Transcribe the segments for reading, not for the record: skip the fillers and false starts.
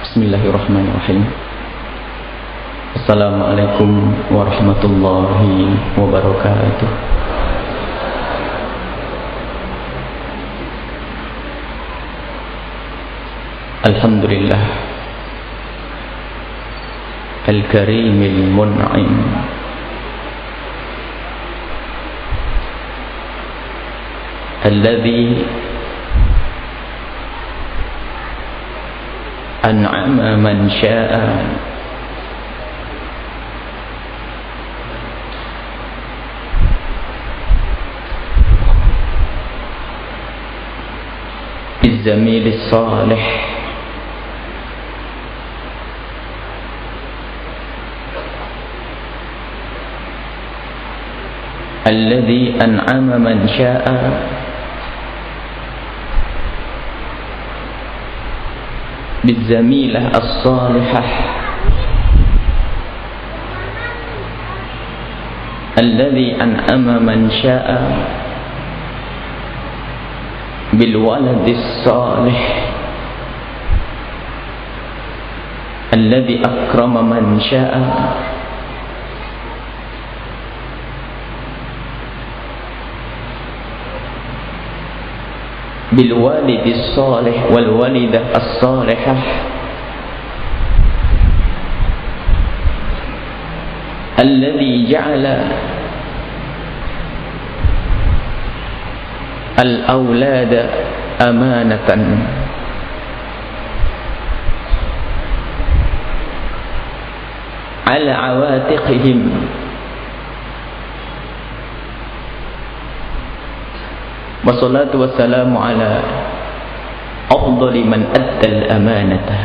Bismillahirrahmanirrahim. Assalamualaikum warahmatullahi wabarakatuh. Alhamdulillah Al-Karimil Mun'im, Alladhi an'ama man sya'a bizamilis salih alladhi an'ama man sya'a بالزميلة الصالحة الذي أنعم من شاء بالولد الصالح الذي أكرم من شاء بالوالد الصالح والوالدة الصالحة الذي جعل الأولاد أمانة على عواتقهم wassalatu wassalamu ala afdali man addal amanata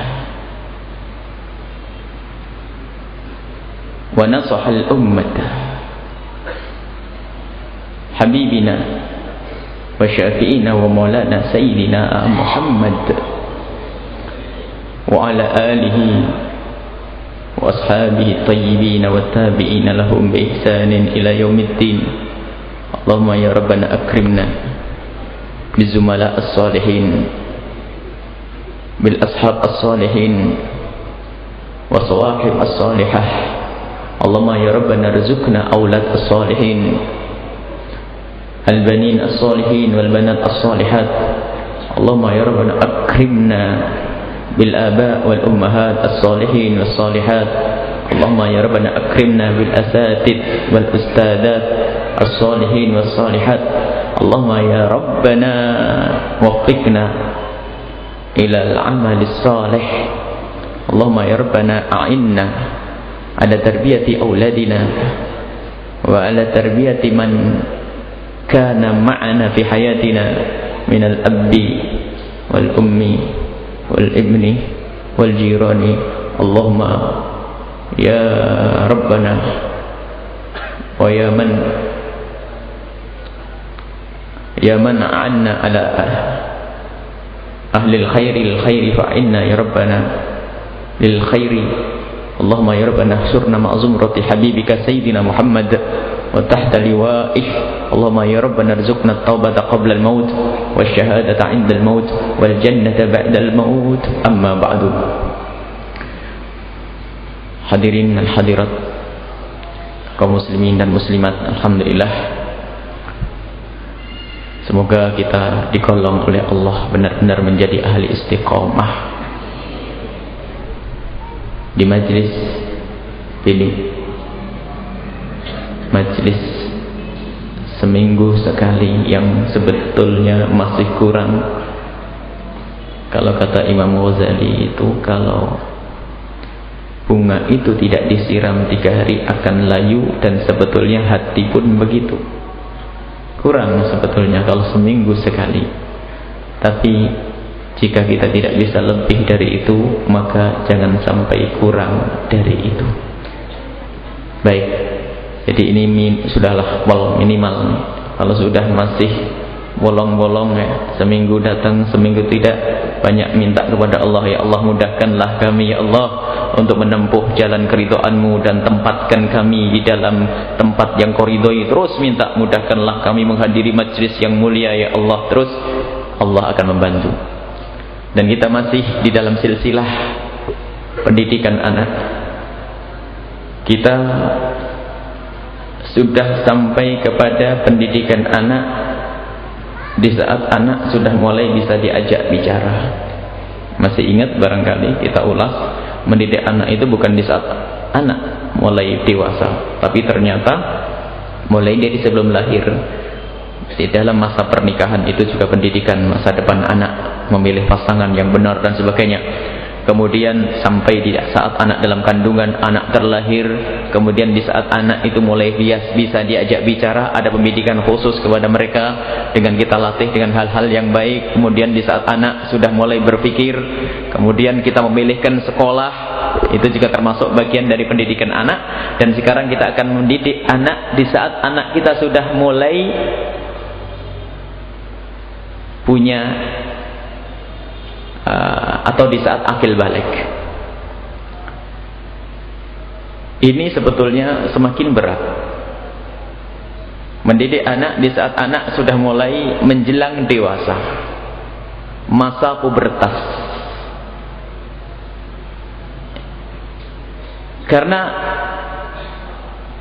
wa nasaha al ummata habibina wa syafi'ina wa maulana sayyidina Muhammad wa ala alihi wa ashabihi tayyibin wa tabi'ina lahum bi ihsanin ila yaumiddin. Allahumma ya rabbana akrimna بالزملاء الصالحين بالأصحاب الصالحين وصواحب الصالحة. اللهم يا ربنا ارزقنا أولاد الصالحين البنين الصالحين والبنات الصالحات. اللهم يا ربنا أكرمنا بالآباء والأمهات الصالحين والصالحات. اللهم يا ربنا أكرمنا بالأساتذة والأستاذات الصالحين والصالحات. اللهم يا ربنا وفقنا إلى العمل الصالح. اللهم يا ربنا أعنا على تربية أولادنا وعلى تربية من كان معنا في حياتنا من الأب والأم والابن والجيران. اللهم يا ربنا ويا من أعنا على أهل الخير فإنا يا ربنا للخير. اللهم يا ربنا احشرنا مع زمرة حبيبك سيدنا محمد وتحت لوائه. اللهم يا ربنا ارزقنا التوبة قبل الموت والشهادة عند الموت والجنة بعد الموت. أما بعد. Hadirin dan hadirat kaum muslimin dan muslimat, alhamdulillah, semoga kita digolong oleh Allah benar-benar menjadi ahli istiqomah di majlis ini, majlis seminggu sekali yang sebetulnya masih kurang. Kalau kata Imam Ghazali itu, kalau bunga itu tidak disiram 3 hari akan layu, dan sebetulnya hati pun begitu. Kurang sebetulnya kalau seminggu sekali. Tapi jika kita tidak bisa lebih dari itu, maka jangan sampai kurang dari itu. Baik, jadi ini sudahlah minimal. Kalau sudah masih bolong-bolong ya, seminggu datang seminggu tidak, banyak minta kepada Allah, ya Allah mudahkanlah kami ya Allah untuk menempuh jalan keridhaan-Mu dan tempatkan kami di dalam tempat yang Kau ridhoi. Terus minta mudahkanlah kami menghadiri majlis yang mulia ya Allah. Terus Allah akan membantu. Dan kita masih di dalam silsilah pendidikan anak. Kita sudah sampai kepada pendidikan anak di saat anak sudah mulai bisa diajak bicara. Masih ingat barangkali kita ulas, mendidik anak itu bukan di saat anak mulai dewasa, tapi ternyata mulai dari sebelum lahir. Di dalam masa pernikahan itu juga pendidikan masa depan anak, memilih pasangan yang benar dan sebagainya. Kemudian sampai di saat anak dalam kandungan, anak terlahir, kemudian di saat anak itu mulai bisa diajak bicara, ada pendidikan khusus kepada mereka dengan kita latih dengan hal-hal yang baik. Kemudian di saat anak sudah mulai berpikir, kemudian kita memilihkan sekolah, itu juga termasuk bagian dari pendidikan anak. Dan sekarang kita akan mendidik anak di saat anak kita sudah mulai punya atau di saat akil balik. Ini sebetulnya semakin berat. Mendidik anak di saat anak sudah mulai menjelang dewasa, masa pubertas. Karena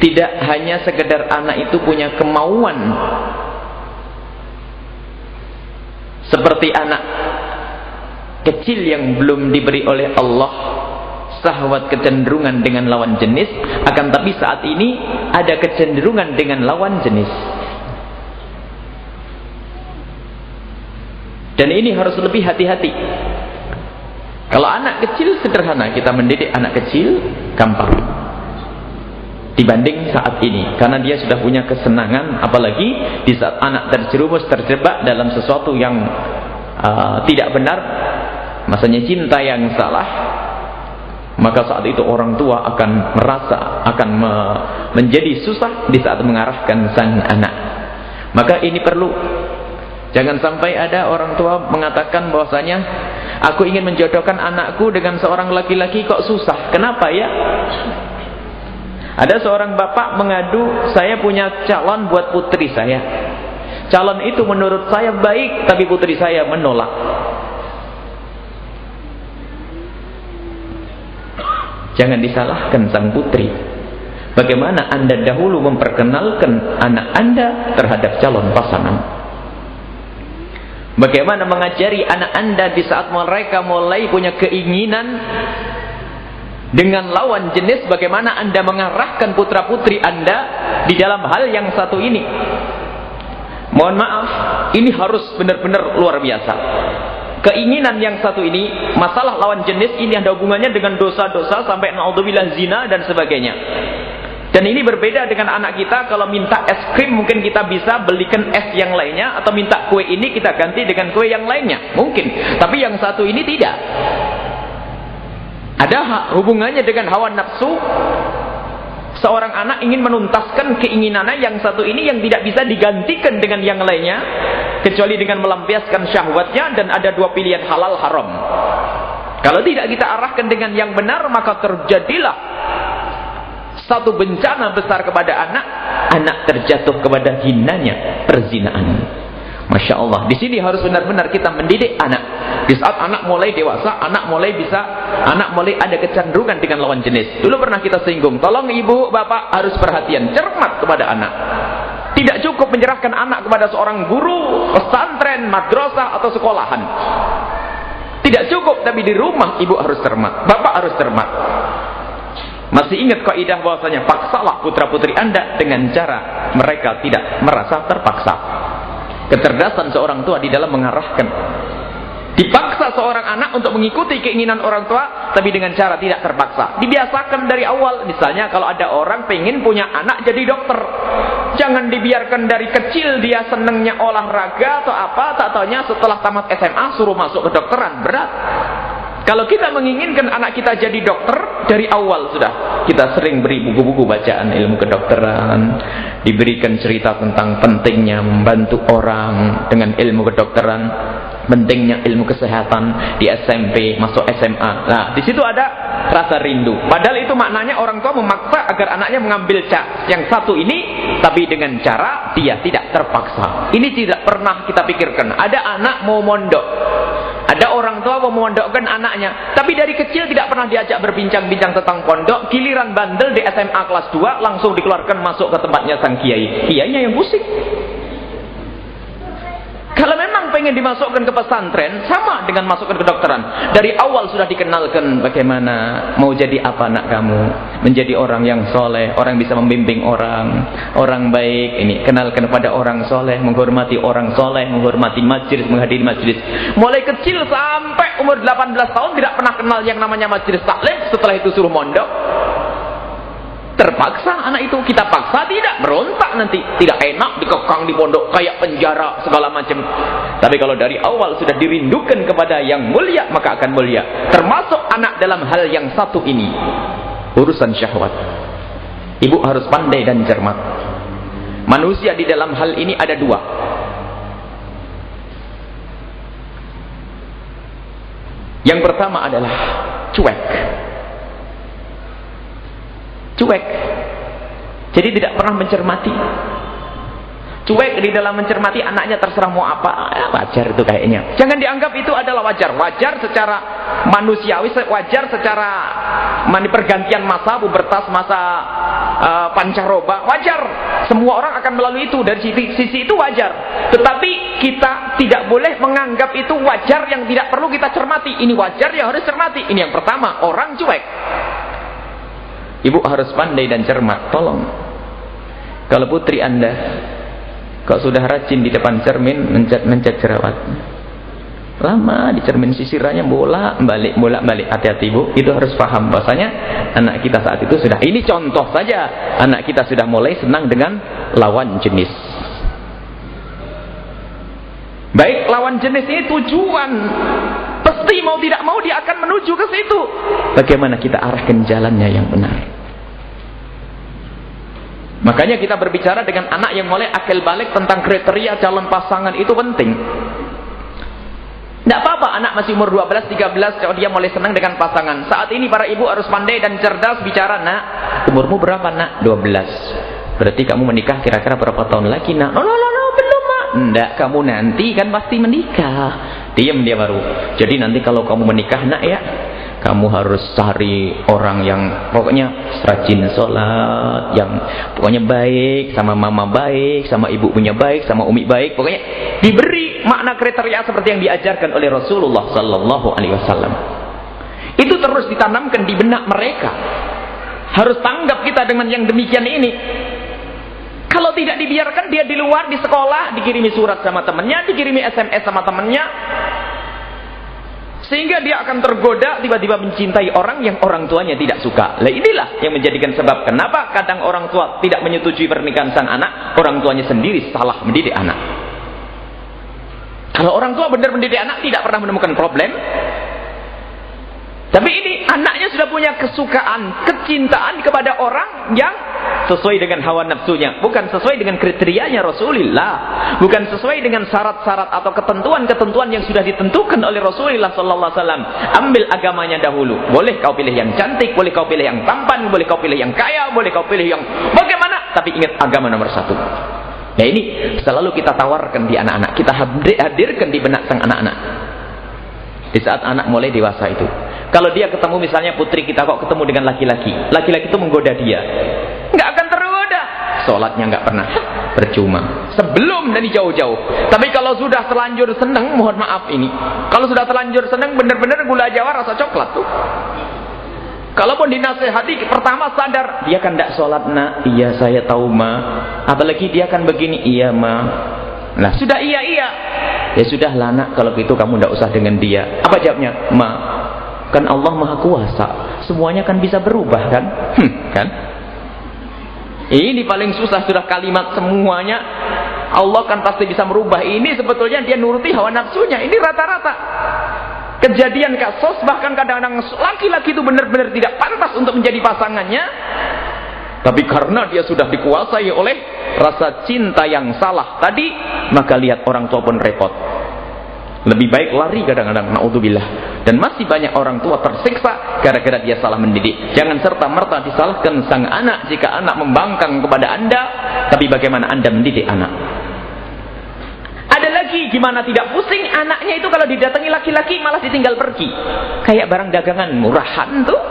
tidak hanya sekedar anak itu punya kemauan seperti anak kecil yang belum diberi oleh Allah syahwat kecenderungan dengan lawan jenis, akan tapi saat ini ada kecenderungan dengan lawan jenis. Dan ini harus lebih hati-hati. Kalau anak kecil sederhana, kita mendidik anak kecil gampang dibanding saat ini, karena dia sudah punya kesenangan. Apalagi di saat anak terjerumus, terjebak dalam sesuatu yang tidak benar, masanya cinta yang salah, maka saat itu orang tua akan merasa menjadi susah di saat mengarahkan sang anak. Maka ini perlu, jangan sampai ada orang tua mengatakan bahwasanya aku ingin menjodohkan anakku dengan seorang laki-laki kok susah. Kenapa ya? Ada seorang bapak mengadu, saya punya calon buat putri saya. Calon itu menurut saya baik, tapi putri saya menolak. Jangan disalahkan sang putri. Bagaimana Anda dahulu memperkenalkan anak Anda terhadap calon pasangan? Bagaimana mengajari anak Anda di saat mereka mulai punya keinginan dengan lawan jenis? Bagaimana Anda mengarahkan putra-putri Anda di dalam hal yang satu ini? Mohon maaf, ini harus benar-benar luar biasa. Keinginan yang satu ini, masalah lawan jenis ini ada hubungannya dengan dosa-dosa sampai naudzubillah zina dan sebagainya. Dan ini berbeda dengan anak kita. Kalau minta es krim mungkin kita bisa belikan es yang lainnya, atau minta kue ini kita ganti dengan kue yang lainnya, mungkin. Tapi yang satu ini tidak. Ada hubungannya dengan hawa nafsu. Seorang anak ingin menuntaskan keinginannya yang satu ini yang tidak bisa digantikan dengan yang lainnya, kecuali dengan melampiaskan syahwatnya, dan ada dua pilihan halal haram. Kalau tidak kita arahkan dengan yang benar, maka terjadilah satu bencana besar kepada anak. Anak terjatuh kepada hinanya perzinaan. Masya Allah, di sini harus benar-benar kita mendidik anak. Di saat anak mulai dewasa, anak mulai ada kecenderungan dengan lawan jenis. Dulu pernah kita singgung, tolong ibu, bapak harus perhatian, cermat kepada anak. Tidak cukup menyerahkan anak kepada seorang guru, pesantren, madrasah, atau sekolahan. Tidak cukup, tapi di rumah ibu harus cermat, bapak harus cermat. Masih ingat kaidah bahwasanya paksalah putra-putri Anda dengan cara mereka tidak merasa terpaksa. Kecerdasan seorang tua di dalam mengarahkan. Dipaksa seorang anak untuk mengikuti keinginan orang tua, tapi dengan cara tidak terpaksa. Dibiasakan dari awal. Misalnya kalau ada orang pengen punya anak jadi dokter, jangan dibiarkan dari kecil dia senengnya olahraga atau apa, tak taunya setelah tamat SMA suruh masuk kedokteran. Berat. Kalau kita menginginkan anak kita jadi dokter, dari awal sudah kita sering beri buku-buku bacaan ilmu kedokteran, diberikan cerita tentang pentingnya membantu orang dengan ilmu kedokteran, pentingnya ilmu kesehatan di SMP, masuk SMA. Nah, di situ ada rasa rindu. Padahal itu maknanya orang tua memaksa agar anaknya mengambil yang satu ini, tapi dengan cara dia tidak terpaksa. Ini tidak pernah kita pikirkan. Ada anak mau mondok, Ada orang tua memondokkan anaknya, tapi dari kecil tidak pernah diajak berbincang-bincang tentang pondok. Giliran bandel di SMA kelas 2, langsung dikeluarkan masuk ke tempatnya sang kiai. Kiainya yang pusing. Kalau memang pengen dimasukkan ke pesantren, sama dengan masukkan ke kedokteran. Dari awal sudah dikenalkan bagaimana mau jadi apa anak kamu, menjadi orang yang soleh, orang bisa membimbing orang baik. Ini kenalkan kepada orang soleh, menghormati orang soleh, menghormati majelis, menghadiri majelis. Mulai kecil sampai umur 18 tahun tidak pernah kenal yang namanya majelis taklim. Setelah itu suruh mondok. Terpaksa anak itu, kita paksa tidak, berontak nanti, tidak enak dikekang di pondok kayak penjara segala macam. Tapi kalau dari awal sudah dirindukan kepada yang mulia, maka akan mulia. Termasuk anak dalam hal yang satu ini, urusan syahwat. Ibu harus pandai dan cermat. Manusia di dalam hal ini ada dua. Yang pertama adalah cuek. Cuek, jadi tidak pernah mencermati. Cuek di dalam mencermati anaknya, terserah mau apa, wajar itu kayaknya. Jangan dianggap itu adalah wajar. Wajar secara manusiawi, wajar secara pergantian masa, pubertas, masa pancaroba, wajar. Semua orang akan melalui itu, dari sisi itu wajar. Tetapi kita tidak boleh menganggap itu wajar yang tidak perlu kita cermati. Ini wajar yang harus cermati. Ini yang pertama, orang cuek. Ibu harus pandai dan cermat. Tolong, kalau putri Anda kok sudah rajin di depan cermin mencat jerawat, lama di cermin sisirannya bolak-balik. Hati-hati ibu, itu harus paham bahasanya anak kita saat itu sudah, ini contoh saja, anak kita sudah mulai senang dengan lawan jenis. Baik, lawan jenis ini tujuan, pasti mau tidak mau dia akan menuju ke situ. Bagaimana kita arahkan jalannya yang benar? Makanya kita berbicara dengan anak yang mulai akil balik tentang kriteria calon pasangan itu penting. Tidak apa-apa anak masih umur 12, 13 kalau dia mulai senang dengan pasangan. Saat ini para ibu harus pandai dan cerdas bicara. Nak, umurmu berapa nak? 12. Berarti kamu menikah kira-kira berapa tahun lagi nak? No, belum mak. Tidak, kamu nanti kan pasti menikah. Diam dia baru. Jadi nanti kalau kamu menikah nak ya, kamu harus cari orang yang pokoknya rajin sholat, yang pokoknya baik, sama mama baik, sama ibu punya baik, sama umi baik. Pokoknya diberi makna kriteria seperti yang diajarkan oleh Rasulullah Sallallahu Alaihi Wasallam. Itu terus ditanamkan di benak mereka. Harus tanggap kita dengan yang demikian ini. Kalau tidak dibiarkan dia di luar, di sekolah, dikirimi surat sama temannya, dikirimi SMS sama temannya, sehingga dia akan tergoda tiba-tiba mencintai orang yang orang tuanya tidak suka. Lah inilah yang menjadikan sebab kenapa kadang orang tua tidak menyetujui pernikahan sang anak, orang tuanya sendiri salah mendidik anak. Kalau orang tua benar mendidik anak tidak pernah menemukan problem. Tapi ini anaknya sudah punya kesukaan, kecintaan kepada orang yang sesuai dengan hawa nafsunya, bukan sesuai dengan kriterianya Rasulullah, bukan sesuai dengan syarat-syarat atau ketentuan-ketentuan yang sudah ditentukan oleh Rasulullah Sallallahu Alaihi Wasallam. Ambil agamanya dahulu. Boleh kau pilih yang cantik, boleh kau pilih yang tampan, boleh kau pilih yang kaya, boleh kau pilih yang bagaimana, tapi ingat agama nomor satu. Nah ini selalu kita tawarkan di anak-anak, kita hadirkan di benak sang anak-anak. Di saat anak mulai dewasa itu, kalau dia ketemu misalnya putri kita kok ketemu dengan laki-laki, laki-laki itu menggoda dia, nggak akan tergoda. Sholatnya nggak pernah, percuma. Sebelum dari jauh-jauh. Tapi kalau sudah terlanjur seneng, mohon maaf ini, kalau sudah terlanjur seneng bener-bener gula jawa rasa coklat tuh. Kalaupun dinasehati pertama sadar, dia kan tidak sholat nak, iya saya tahu ma. Apalagi dia kan begini, iya ma. Nah sudah iya. Ya sudah lah nak, kalau gitu kamu tidak usah dengan dia. Apa jawabnya? Ma, kan Allah Maha Kuasa, semuanya kan bisa berubah kan? Kan? Ini paling susah sudah kalimat semuanya. Allah kan pasti bisa merubah. Ini sebetulnya dia nuruti hawa nafsunya. Ini rata-rata kejadian kasus, bahkan kadang-kadang laki-laki itu benar-benar tidak pantas untuk menjadi pasangannya. Tapi karena dia sudah dikuasai oleh rasa cinta yang salah tadi, maka lihat orang tua pun repot. Lebih baik lari kadang-kadang, naudzubillah. Dan masih banyak orang tua tersiksa gara-gara dia salah mendidik. Jangan serta-merta disalahkan sang anak jika anak membangkang kepada Anda, tapi bagaimana Anda mendidik anak. Ada lagi gimana tidak pusing, anaknya itu kalau didatangi laki-laki malah ditinggal pergi. Kayak barang dagangan murahan tuh.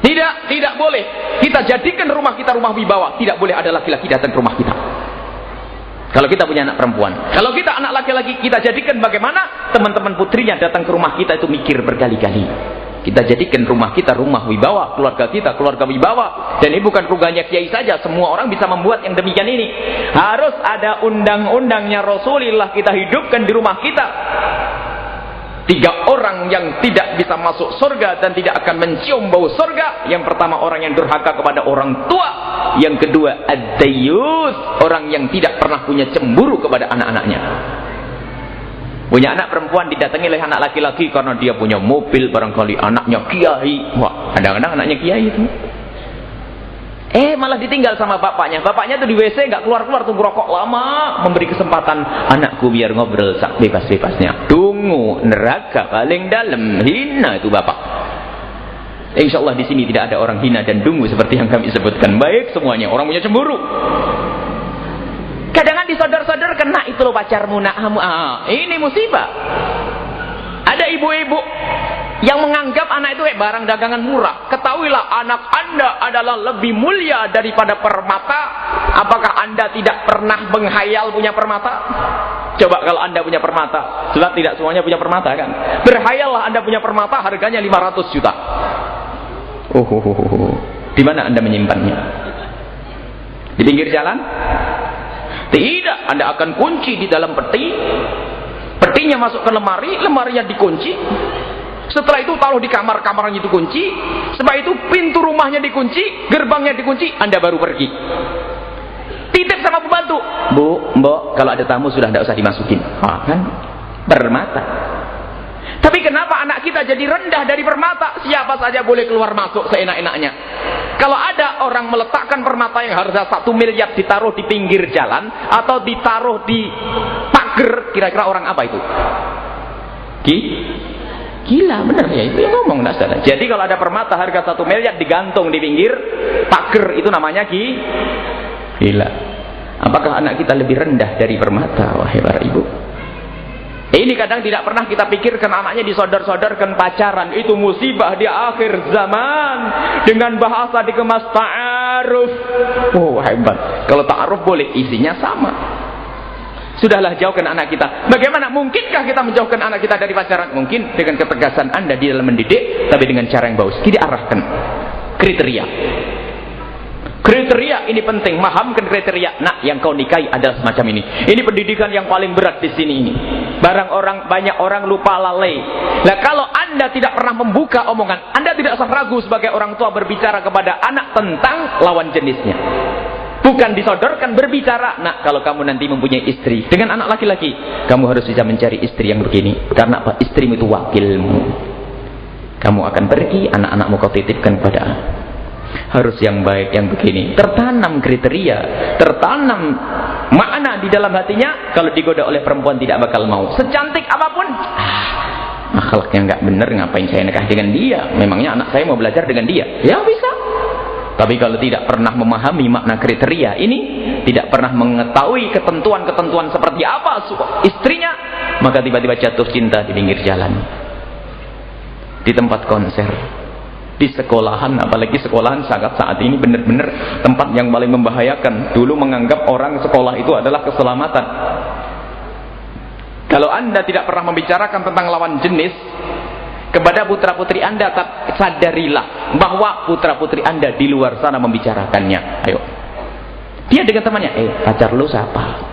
Tidak boleh. Kita jadikan rumah kita rumah wibawa. Tidak boleh ada laki-laki datang ke rumah kita. Kalau kita punya anak perempuan. Kalau kita anak laki-laki, kita jadikan bagaimana teman-teman putrinya datang ke rumah kita itu mikir berkali-kali. Kita jadikan rumah kita rumah wibawa, keluarga kita keluarga wibawa. Dan ini bukan ruganya kiai saja, semua orang bisa membuat yang demikian ini. Harus ada undang-undangnya Rasulullah kita hidupkan di rumah kita. 3 orang yang tidak bisa masuk surga dan tidak akan mencium bau surga. Yang pertama, orang yang durhaka kepada orang tua. Yang kedua, ad-dayyus, orang yang tidak pernah punya cemburu kepada anak-anaknya. Punya anak perempuan didatangi oleh anak laki-laki karena dia punya mobil, barangkali anaknya kiai. Wah, kadang-kadang anaknya kiai itu. Malah ditinggal sama bapaknya. Bapaknya tuh di WC nggak keluar-keluar, tunggu rokok lama, memberi kesempatan anakku biar ngobrol sak bebas-bebasnya. Tunggu, neraka paling dalam, hina itu bapak. Insya Allah di sini tidak ada orang hina dan dungu seperti yang kami sebutkan. Baik semuanya, orang punya cemburu. Kadang-kadang disodor-sodor, kena itu loh pacarmu, ini musibah. Ada ibu-ibu yang menganggap anak itu kayak barang dagangan murah. Ketahuilah, anak Anda adalah lebih mulia daripada permata. Apakah Anda tidak pernah menghayal punya permata? Coba kalau Anda punya permata. Sebab tidak semuanya punya permata kan. Berhayallah Anda punya permata, harganya 500 juta. Di mana Anda menyimpannya? Di pinggir jalan? Tidak, Anda akan kunci di dalam peti. Petinya masuk ke lemari, lemarinya dikunci. Setelah itu taruh di kamar, kamarnya dikunci. Setelah itu pintu rumahnya dikunci, gerbangnya dikunci, Anda baru pergi. Titip sama pembantu, Bu, Mbok, kalau ada tamu sudah tidak usah dimasukin. Kan permata. Tapi kenapa anak kita jadi rendah dari permata? Siapa saja boleh keluar masuk seenak-enaknya. Kalau ada orang meletakkan permata yang harga 1 miliar ditaruh di pinggir jalan atau ditaruh di pagar, kira-kira orang apa itu? Gila, bener ya, itu yang ngomong dasar. Jadi kalau ada permata harga 1 miliar digantung di pinggir pagar, itu namanya gila. Apakah anak kita lebih rendah dari permata? Wahai para ibu, ini kadang tidak pernah kita pikirkan. Anaknya disodor-sodorkan pacaran. Itu musibah di akhir zaman. Dengan bahasa dikemas ta'aruf. Hebat. Kalau ta'aruf boleh, isinya sama. Sudahlah, jauhkan anak kita. Bagaimana? Mungkinkah kita menjauhkan anak kita dari pacaran? Mungkin dengan ketegasan Anda di dalam mendidik, tapi dengan cara yang bagus. Diarahkan kriteria. Kriteria ini penting, mahamkan kriteria. Nah, yang kau nikahi adalah semacam ini. Ini pendidikan yang paling berat di sini ini. Banyak orang lupa lalai. Nah, kalau Anda tidak pernah membuka omongan, Anda tidak usah ragu sebagai orang tua berbicara kepada anak tentang lawan jenisnya. Bukan disodorkan, berbicara. Nah, kalau kamu nanti mempunyai istri dengan anak laki-laki, kamu harus bisa mencari istri yang begini. Karena apa? Istrimu itu wakilmu. Kamu akan pergi, anak-anakmu kau titipkan kepada harus yang baik, yang begini. Tertanam kriteria, tertanam makna di dalam hatinya. Kalau digoda oleh perempuan tidak bakal mau. Secantik apapun, akhlaknya nggak bener, ngapain saya nikah dengan dia? Memangnya anak saya mau belajar dengan dia? Ya bisa. Tapi kalau tidak pernah memahami makna kriteria ini, tidak pernah mengetahui ketentuan-ketentuan seperti apa istrinya, maka tiba-tiba jatuh cinta di pinggir jalan, di tempat konser, di sekolahan. Apalagi sekolahan saat ini benar-benar tempat yang paling membahayakan. Dulu menganggap orang sekolah itu adalah keselamatan. Kalau Anda tidak pernah membicarakan tentang lawan jenis kepada putra-putri Anda, sadarilah bahwa putra-putri Anda di luar sana membicarakannya. Ayo, dia dengan temannya, pacar lu siapa?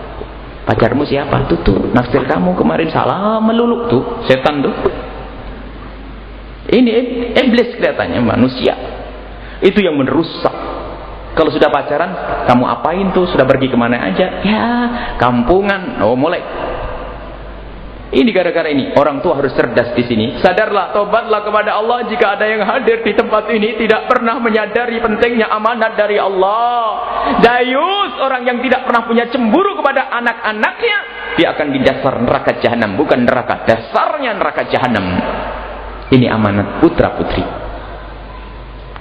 Pacarmu siapa? Tuh naksir kamu kemarin, salah melulu tuh, setan tuh. Ini iblis kelihatannya, manusia itu yang merusak. Kalau sudah pacaran, kamu apain tuh? Sudah pergi kemana aja? Ya, kampungan. Mulai. Ini gara-gara ini orang tua harus cerdas di sini. Sadarlah, tobatlah kepada Allah. Jika ada yang hadir di tempat ini tidak pernah menyadari pentingnya amanat dari Allah. Dayus, orang yang tidak pernah punya cemburu kepada anak-anaknya, dia akan di dasar neraka jahanam. Bukan neraka, dasarnya neraka jahanam. Ini amanat putra putri.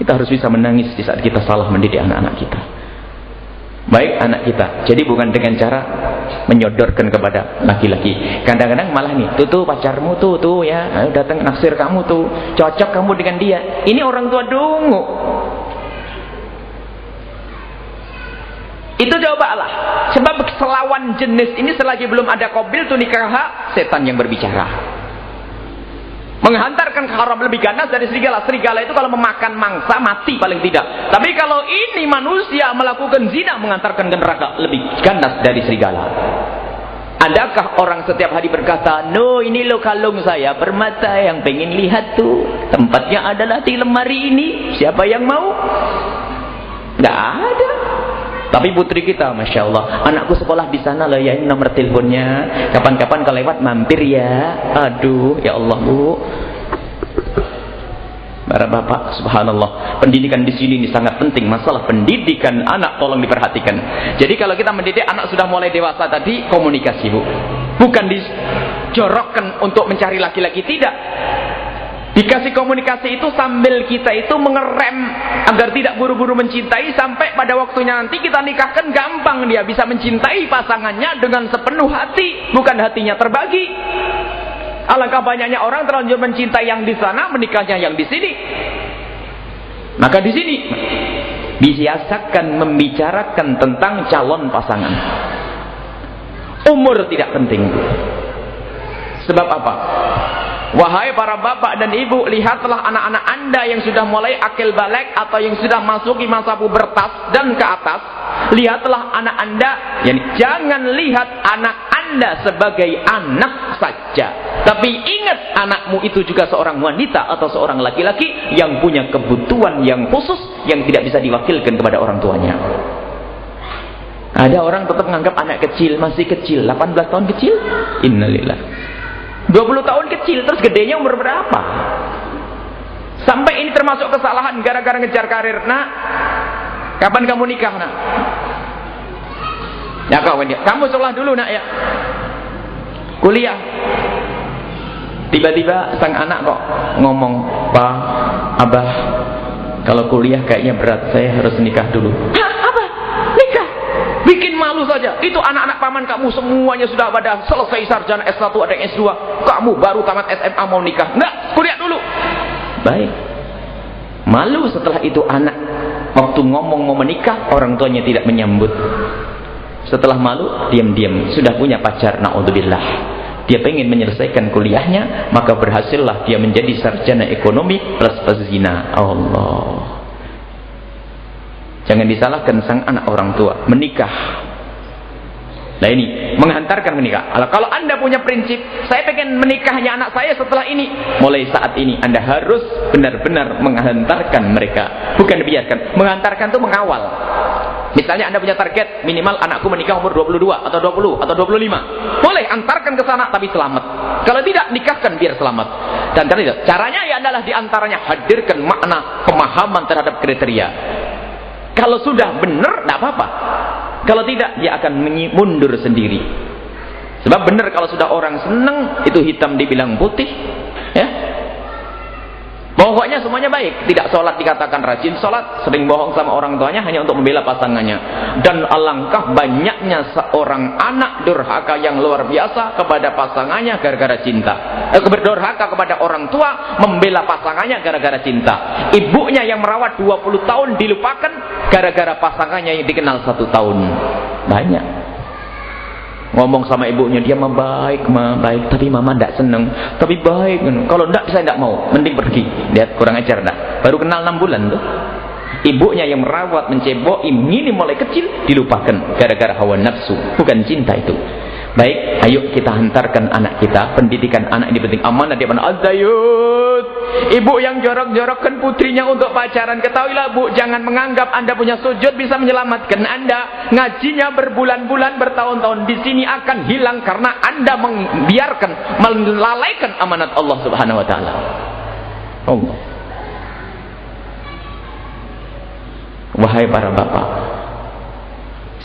Kita harus bisa menangis di saat kita salah mendidik anak-anak kita. Baik anak kita. Jadi bukan dengan cara menyodorkan kepada laki-laki. Kadang-kadang malah nih, tuh pacarmu tuh ya, datang naksir kamu tuh, cocok kamu dengan dia. Ini orang tua dungu. Itu cobalah. Sebab selawan jenis ini selagi belum ada qabil tu nikah, setan yang berbicara. Menghantarkan ke haram lebih ganas dari serigala. Serigala itu kalau memakan mangsa mati paling tidak. Tapi kalau ini manusia melakukan zina, mengantarkan ke neraka lebih ganas dari serigala. Adakah orang setiap hari berkata, no ini lo kalung saya bermata yang pengen lihat tuh, tempatnya adalah di lemari ini, siapa yang mau? Nggak ada. Tapi putri kita, Masya Allah, anakku sekolah di sana loh ya, ini nomor teleponnya, kapan-kapan kalau lewat mampir ya. Aduh, ya Allah Bu. Para bapak, subhanallah, pendidikan di sini ini sangat penting. Masalah pendidikan anak tolong diperhatikan. Jadi kalau kita mendidik anak sudah mulai dewasa tadi, komunikasi Bu. Bukan dijorokkan untuk mencari laki-laki, tidak. Dikasih komunikasi itu sambil kita itu mengerem agar tidak buru-buru mencintai, sampai pada waktunya nanti kita nikahkan gampang dia bisa mencintai pasangannya dengan sepenuh hati, bukan hatinya terbagi. Alangkah banyaknya orang terlanjur mencintai yang di sana, menikahnya yang di sini. Maka di sini biasakan membicarakan tentang calon pasangan. Umur tidak penting. Sebab apa? Wahai para bapak dan ibu, lihatlah anak-anak anda yang sudah mulai akil balik atau yang sudah masuki masa pubertas dan ke atas. Lihatlah anak anda, jangan lihat anak anda sebagai anak saja, tapi ingat anakmu itu juga seorang wanita atau seorang laki-laki yang punya kebutuhan yang khusus yang tidak bisa diwakilkan kepada orang tuanya. Ada orang tetap menganggap anak kecil, masih kecil, 18 tahun kecil, innalillah. 20 tahun kecil, terus gedenya umur berapa? Sampai ini termasuk kesalahan gara-gara ngejar karir. Nak, kapan kamu nikah nak? Ya kawan dia, kamu sekolah dulu nak ya. Kuliah. Tiba-tiba sang anak kok ngomong, Pak, Abah, kalau kuliah kayaknya berat, saya harus nikah dulu. Hah, apa? Nikah? Bikin malu saja. Itu anak-anak paman kamu semuanya sudah pada selesai sarjana S1, ada yang S2. Kamu baru tamat SMA mau nikah. Enggak, kuliah dulu. Baik. Malu setelah itu anak. Waktu ngomong mau menikah, orang tuanya tidak menyambut. Setelah malu, diam-diam. Sudah punya pacar, na'udzubillah. Dia pengen menyelesaikan kuliahnya, maka berhasillah dia menjadi sarjana ekonomi plus pezina. Allah. Jangan disalahkan sang anak orang tua menikah. Nah ini menghantarkan menikah. Kalau anda punya prinsip, saya pengen menikahnya anak saya setelah ini, mulai saat ini anda harus benar-benar menghantarkan mereka, bukan dibiarkan. Menghantarkan itu mengawal. Misalnya anda punya target minimal anakku menikah umur 22 atau 20 atau 25, boleh antarkan ke sana tapi selamat. Kalau tidak, nikahkan biar selamat. Dan caranya ya adalah diantaranya hadirkan makna pemahaman terhadap kriteria. Kalau sudah benar, tidak apa-apa. Kalau tidak, dia akan mundur sendiri. Sebab benar kalau sudah orang senang, itu hitam dibilang putih. Ya. Pokoknya semuanya baik. Tidak sholat dikatakan rajin sholat, sering bohong sama orang tuanya hanya untuk membela pasangannya. Dan alangkah banyaknya seorang anak durhaka yang luar biasa kepada pasangannya gara-gara cinta. Berdurhaka kepada orang tua, membela pasangannya gara-gara cinta. Ibunya yang merawat 20 tahun dilupakan gara-gara pasangannya yang dikenal 1 tahun. Banyak. Ngomong sama ibunya, dia mah baik, tapi mama tidak senang. Tapi baik, kalau tidak saya tidak mau, mending pergi. Lihat, kurang ajar dah. Baru kenal 6 bulan tuh. Ibunya yang merawat, mencebok, ini mulai kecil dilupakan gara-gara hawa nafsu, bukan cinta itu. Baik, ayo kita hantarkan anak kita. Pendidikan anak ini penting. Amanah dia mana azayut. Ibu yang jorok-jorokkan putrinya untuk pacaran, ketahuilah Bu, jangan menganggap anda punya sujud bisa menyelamatkan anda. Ngajinya berbulan-bulan, bertahun-tahun di sini akan hilang karena anda membiarkan, melalaikan amanat Allah Subhanahu Wa Taala. Allah. Wahai para bapak,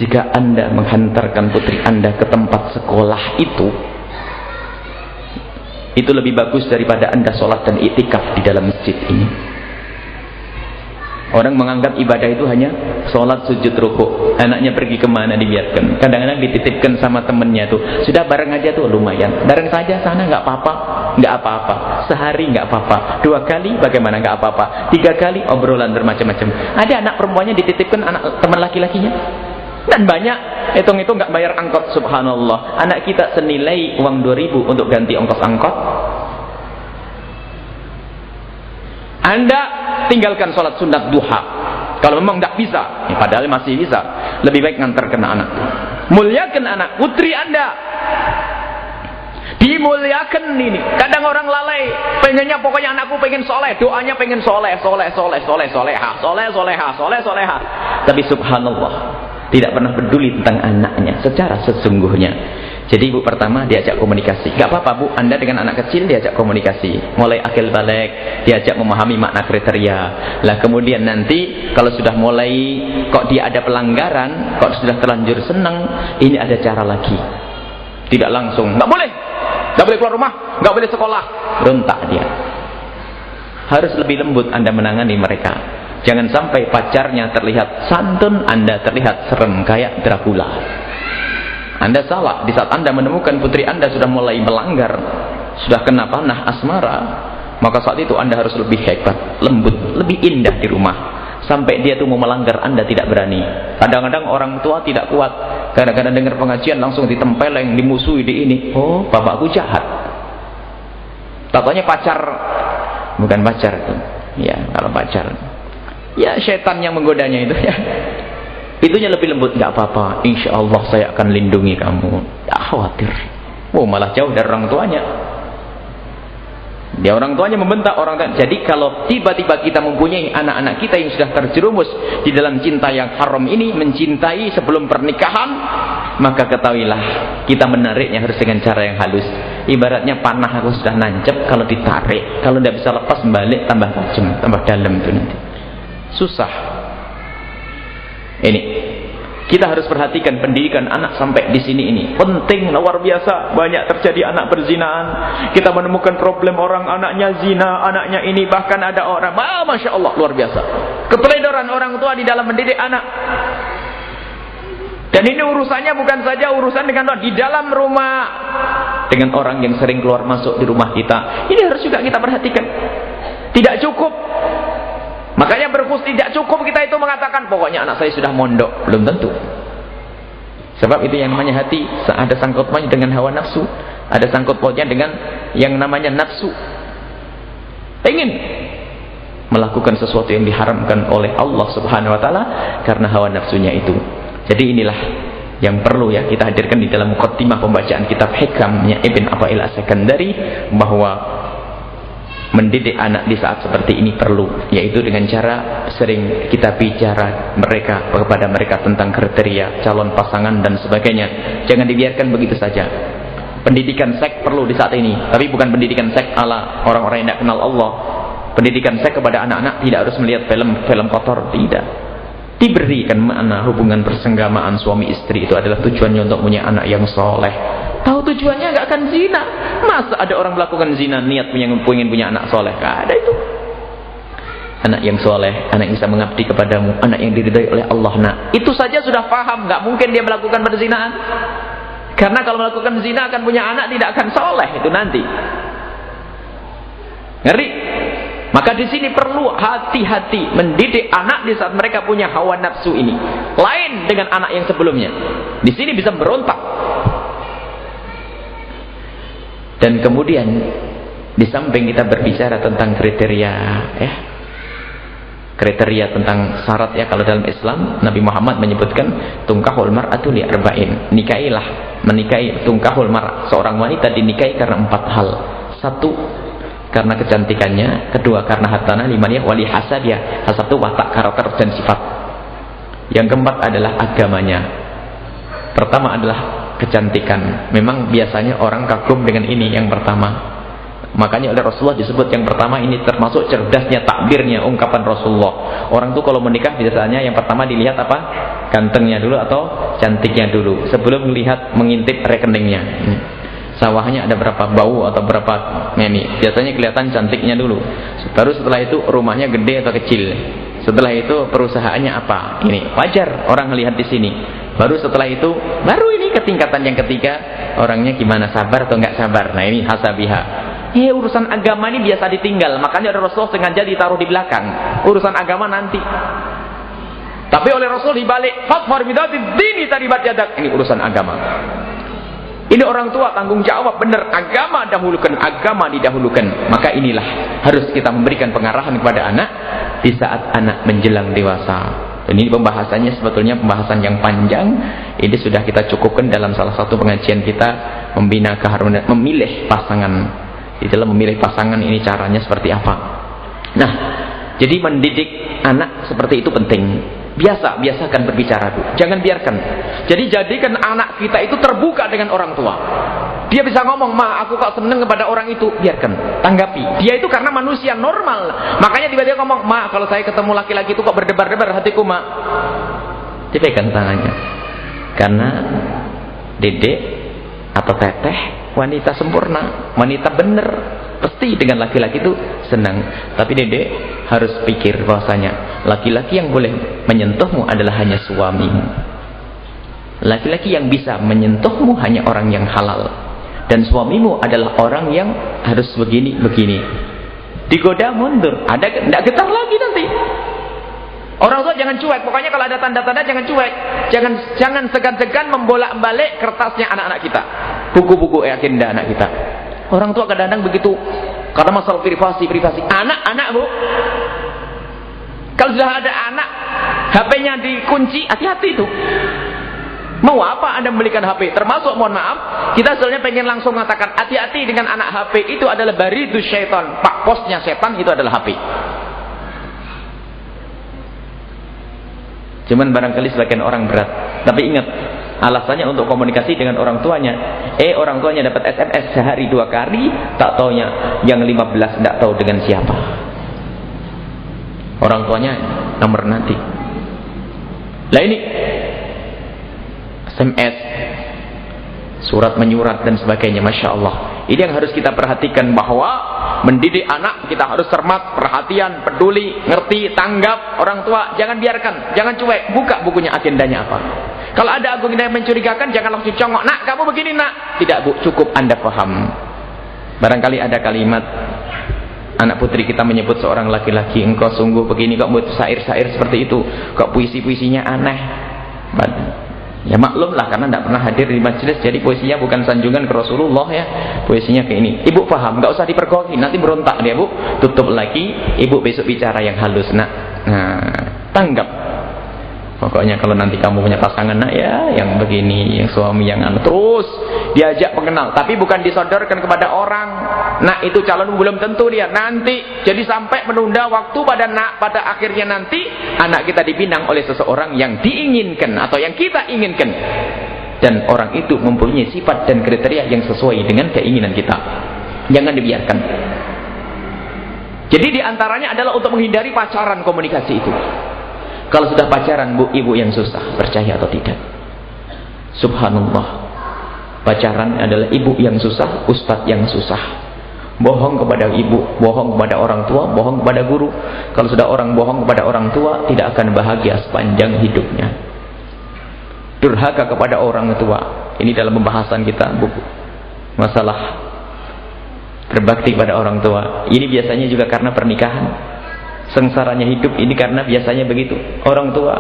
jika anda menghantarkan putri anda ke tempat sekolah itu lebih bagus daripada anda sholat dan iktikaf di dalam masjid ini. Orang menganggap ibadah itu hanya sholat, sujud, rukuk. Anaknya pergi kemana dibiarkan. Kadang-kadang dititipkan sama temennya tuh. Sudah bareng aja tuh lumayan. Bareng saja sana nggak apa-apa, nggak apa-apa. Sehari nggak apa-apa. 2 kali bagaimana nggak apa-apa. 3 kali obrolan bermacam-macam. Ada anak perempuannya dititipkan anak teman laki-lakinya. Dan banyak hitung-hitung nggak bayar angkot. Subhanallah. Anak kita senilai uang 2.000 untuk ganti ongkos angkot. Anda tinggalkan sholat sunat duha. Kalau memang tidak bisa, ya padahal masih bisa, lebih baik ngantarkan anak. Muliakan anak putri Anda. Dimuliakan ini. Kadang orang lalai, pengennya pokoknya anakku pengen soleh, doanya pengen soleha. Tapi subhanallah, tidak pernah peduli tentang anaknya secara sesungguhnya. Jadi ibu pertama diajak komunikasi. Gak apa-apa bu, Anda dengan anak kecil diajak komunikasi. Mulai akil balik, diajak memahami makna kriteria. Lah kemudian nanti kalau sudah mulai kok dia ada pelanggaran, kok sudah terlanjur senang, ini ada cara lagi. Tidak langsung, gak boleh keluar rumah, gak boleh sekolah. Rontak dia. Harus lebih lembut Anda menangani mereka. Jangan sampai pacarnya terlihat santun, Anda terlihat serem kayak Dracula. Anda salah di saat Anda menemukan putri Anda sudah mulai melanggar, sudah kena panah asmara, maka saat itu Anda harus lebih hebat, lembut, lebih indah di rumah. Sampai dia tuh mau melanggar, Anda tidak berani. Kadang-kadang orang tua tidak kuat, kadang-kadang dengar pengajian langsung ditempeleng, dimusuhi di ini. Oh, bapakku jahat. Tatanya pacar, bukan pacar itu. Ya, kalau pacar, ya setan yang menggodanya itu ya. Itunya lebih lembut, nggak apa-apa. Insya Allah saya akan lindungi kamu. Tak khawatir. Oh, malah jauh dari orang tuanya. Dia orang tuanya membentak orang tua. Jadi kalau tiba-tiba kita mempunyai anak-anak kita yang sudah terjerumus di dalam cinta yang haram ini, mencintai sebelum pernikahan, maka ketahuilah kita menariknya harus dengan cara yang halus. Ibaratnya panah aku sudah nancep, kalau ditarik, kalau tidak bisa lepas balik tambah tajam, tambah dalam itu nanti. Susah. Ini kita harus perhatikan pendidikan anak sampai di sini ini penting, luar biasa. Banyak terjadi anak berzinaan. Kita menemukan problem orang anaknya zina, anaknya ini, bahkan ada orang, masya Allah, luar biasa, keteledoran orang tua di dalam mendidik anak. Dan ini urusannya bukan saja urusan dengan di dalam rumah, dengan orang yang sering keluar masuk di rumah kita. Ini harus juga kita perhatikan. Tidak cukup. Makanya berkhusus tidak cukup kita itu mengatakan pokoknya anak saya sudah mondok. Belum tentu. Sebab itu yang namanya hati ada sangkut pautnya dengan hawa nafsu, ada sangkut pautnya dengan yang namanya nafsu. Ingin melakukan sesuatu yang diharamkan oleh Allah Subhanahu wa taala karena hawa nafsunya itu. Jadi inilah yang perlu ya kita hadirkan di dalam muqaddimah pembacaan kitab Hikamnya Ibn Athail As-Sakandari, bahwa mendidik anak di saat seperti ini perlu, yaitu dengan cara sering kita bicara kepada mereka tentang kriteria calon pasangan dan sebagainya. Jangan dibiarkan begitu saja. Pendidikan seks perlu di saat ini, tapi bukan pendidikan seks ala orang-orang yang tidak kenal Allah. Pendidikan seks kepada anak-anak tidak harus melihat film kotor, tidak. Diberikan makna hubungan persenggamaan suami istri itu adalah tujuannya untuk punya anak yang soleh. Tahu tujuannya nggak akan zina. Masa ada orang melakukan zina niat pengen punya anak soleh? Nggak ada itu. Anak yang soleh, anak yang bisa mengabdi kepadamu, anak yang diridhai oleh Allah. Nah, itu saja sudah paham. Nggak mungkin dia melakukan perzinaan. Karena kalau melakukan zina akan punya anak tidak akan soleh itu nanti. Ngeri. Maka di sini perlu hati-hati mendidik anak di saat mereka punya hawa nafsu ini. Lain dengan anak yang sebelumnya. Di sini bisa berontak. Dan kemudian di samping kita berbicara tentang kriteria kriteria tentang syarat ya, kalau dalam Islam Nabi Muhammad menyebutkan tungkahul mar'atu li arba'in. Menikahi tungkahul mar', seorang wanita dinikahi karena 4 hal. 1, karena kecantikannya. 2, karena hartana. 5, wali hasabiyah. 1, watak, karakter dan sifat. Yang keempat adalah agamanya. Pertama adalah kecantikan. Memang biasanya orang kagum dengan ini yang pertama. Makanya oleh Rasulullah disebut yang pertama ini termasuk cerdasnya takbirnya ungkapan Rasulullah. Orang tuh kalau menikah biasanya yang pertama dilihat apa? Gantengnya dulu atau cantiknya dulu sebelum melihat mengintip rekeningnya. Sawahnya ada berapa bau atau berapa ini. Biasanya kelihatan cantiknya dulu. Baru setelah itu rumahnya gede atau kecil. Setelah itu perusahaannya apa? Ini wajar orang melihat di sini. Baru setelah itu, baru ini ke tingkatan yang ketiga, orangnya gimana, sabar atau enggak sabar. Nah ini hasabiha. Urusan agama ini biasa ditinggal, makanya ada Rasul sengaja ditaruh di belakang. Urusan agama nanti. Tapi oleh Rasul dibalik, fatfar bidzatid dini taribat yadak. Ini urusan agama. Ini orang tua tanggung jawab, benar, agama dahulukan, agama didahulukan. Maka inilah harus kita memberikan pengarahan kepada anak di saat anak menjelang dewasa. Dan ini pembahasannya sebetulnya pembahasan yang panjang. Ini sudah kita cukupkan dalam salah satu pengajian kita, membina keharmonisan, memilih pasangan. Di dalam memilih pasangan ini caranya seperti apa. Nah, jadi mendidik anak seperti itu penting. Biasakan berbicara, Bu. Jangan biarkan. Jadi jadikan anak kita itu terbuka dengan orang tua. Dia bisa ngomong, "Ma, aku kok seneng kepada orang itu." Biarkan, tanggapi. Dia itu karena manusia normal. Makanya tiba-tiba ngomong, "Ma, kalau saya ketemu laki-laki itu kok berdebar-debar hatiku, Ma." Dipegang tangannya. Karena Dedek atau Teteh wanita sempurna, wanita benar. Pasti dengan laki-laki itu senang. Tapi Dedek harus pikir bahwasanya laki-laki yang boleh menyentuhmu adalah hanya suamimu. Laki-laki yang bisa menyentuhmu hanya orang yang halal. Dan suamimu adalah orang yang harus begini. Digoda mundur, tidak getar lagi nanti. Orang tua jangan cuek. Pokoknya kalau ada tanda-tanda jangan cuek. Jangan segan-segan membolak-balik kertasnya anak-anak kita, buku-buku agenda anak kita. Orang tua kadang-kadang begitu, karena masalah privasi. Anak-anak, Bu, kalau sudah ada anak, HP-nya dikunci, hati-hati itu. Mau apa Anda membelikan HP? Termasuk, mohon maaf, kita sebenarnya pengen langsung mengatakan, hati-hati dengan anak HP itu adalah baridus syaitan. Pak posnya setan itu adalah HP. Cuman barangkali sebagian orang berat. Tapi ingat, alasannya untuk komunikasi dengan orang tuanya. Orang tuanya dapat SMS sehari 2 kali, tak taunya yang 15 tidak tahu dengan siapa. Orang tuanya nomor nanti. Lah ini SMS, surat menyurat dan sebagainya, Masya Allah. Ini yang harus kita perhatikan, bahwa mendidik anak kita harus cermat, perhatian, peduli, ngerti, tanggap orang tua. Jangan biarkan, jangan cuek. Buka bukunya, agendanya apa. Kalau ada agenda yang mencurigakan, jangan langsung congok. "Nak, kamu begini, Nak." Tidak, Bu, cukup Anda paham. Barangkali ada kalimat anak putri kita menyebut seorang laki-laki, "Engkau sungguh begini, kok buat syair-syair seperti itu, kok puisi-puisinya aneh." Ya maklumlah, karena tidak pernah hadir di majelis, jadi puisinya bukan sanjungan ke Rasulullah ya, puisinya kayak ini. Ibu paham, nggak usah dipergoki, nanti berontak dia, Bu. Tutup lagi, Ibu besok bicara yang halus, Nak. Nah, tanggap. Pokoknya kalau nanti kamu punya pasangan, Nak, ya yang begini, yang suami yang anu, terus diajak mengenal, tapi bukan disodorkan kepada orang. Nak itu calon belum tentu dia nanti. Jadi sampai menunda waktu pada akhirnya nanti anak kita dipinang oleh seseorang yang diinginkan atau yang kita inginkan. Dan orang itu mempunyai sifat dan kriteria yang sesuai dengan keinginan kita. Jangan dibiarkan. Jadi diantaranya adalah untuk menghindari pacaran komunikasi itu. Kalau sudah pacaran, Bu, ibu yang susah, percaya atau tidak? Subhanallah. Pacaran adalah ibu yang susah, ustadz yang susah. Bohong kepada ibu, bohong kepada orang tua, bohong kepada guru. Kalau sudah orang bohong kepada orang tua, tidak akan bahagia sepanjang hidupnya. Durhaka kepada orang tua. Ini dalam pembahasan kita, buku masalah berbakti pada orang tua. Ini biasanya juga karena pernikahan. Sengsaranya hidup ini karena biasanya begitu. Orang tua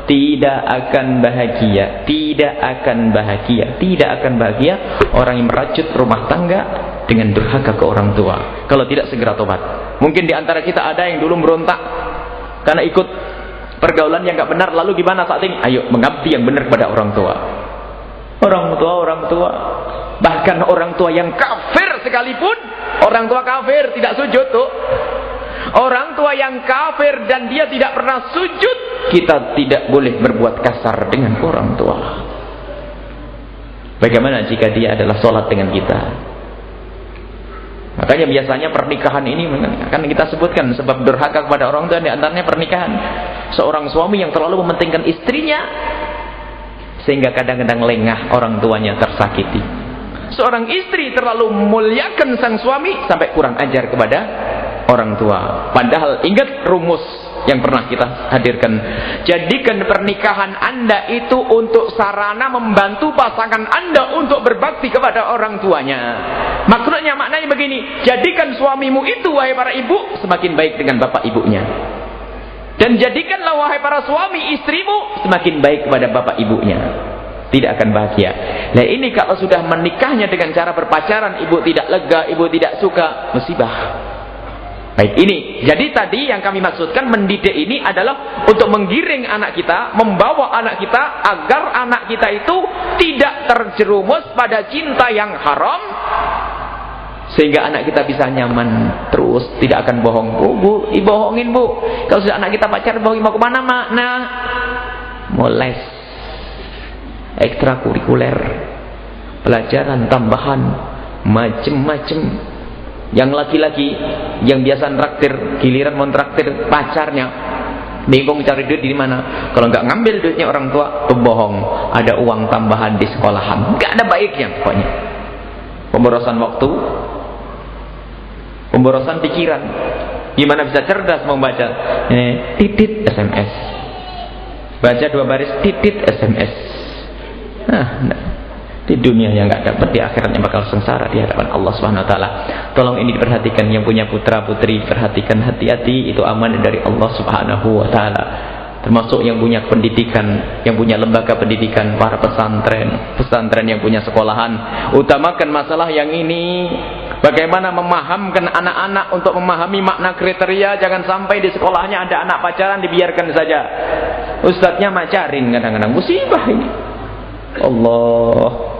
tidak akan bahagia, tidak akan bahagia orang yang merajut rumah tangga dengan durhaka ke orang tua. Kalau tidak segera tobat. Mungkin di antara kita ada yang dulu berontak karena ikut pergaulan yang gak benar, lalu gimana saat ini? Ayo mengabdi yang benar kepada orang tua. Orang tua. Bahkan orang tua yang kafir sekalipun, orang tua kafir tidak sujud tuh. Orang tua yang kafir dan dia tidak pernah sujud, kita tidak boleh berbuat kasar dengan orang tua. Bagaimana jika dia adalah sholat dengan kita? Makanya biasanya pernikahan ini akan kita sebutkan sebab durhaka kepada orang tua, di antaranya pernikahan. Seorang suami yang terlalu mementingkan istrinya sehingga kadang-kadang lengah orang tuanya tersakiti. Seorang istri terlalu memuliakan sang suami sampai kurang ajar kepada orang tua. Padahal ingat rumus yang pernah kita hadirkan. Jadikan pernikahan Anda itu untuk sarana membantu pasangan Anda untuk berbakti kepada orang tuanya. Maksudnya, maknanya begini, jadikan suamimu itu, wahai para ibu, semakin baik dengan bapak ibunya. Dan jadikanlah, wahai para suami, istrimu semakin baik kepada bapak ibunya. Tidak akan bahagia. Nah, ini kalau sudah menikahnya dengan cara berpacaran, ibu tidak lega, ibu tidak suka, musibah. Baik, ini. Jadi tadi yang kami maksudkan mendidik ini adalah untuk menggiring anak kita, membawa anak kita agar anak kita itu tidak terjerumus pada cinta yang haram, sehingga anak kita bisa nyaman terus, tidak akan bohong. Bu, bohongin bu. Kalau sudah anak kita pacaran, bohongin mau kemana mak? Nah, mau les ekstrakurikuler, pelajaran tambahan, macem-macem. Yang laki-laki yang biasa traktir, giliran mau traktir pacarnya, bingung cari duit di mana. Kalau nggak ngambil duitnya orang tua, pembohong. Ada uang tambahan di sekolahan, nggak ada baiknya pokoknya. Pemborosan waktu, pemborosan pikiran. Gimana bisa cerdas membaca? Titit SMS, baca 2 baris, titit SMS. Nah, di dunia yang nggak dapat, di akhiratnya bakal sengsara di hadapan Allah Subhanahu Wa Taala. Tolong ini diperhatikan, yang punya putra putri perhatikan, hati-hati, itu amanah dari Allah Subhanahu Wa Taala. Termasuk yang punya pendidikan, yang punya lembaga pendidikan, para pesantren yang punya sekolahan, utamakan masalah yang ini. Bagaimana memahamkan anak-anak untuk memahami makna kriteria. Jangan sampai di sekolahnya ada anak pacaran, dibiarkan saja. Ustadznya macarin, kadang-kadang musibah ini. Allah.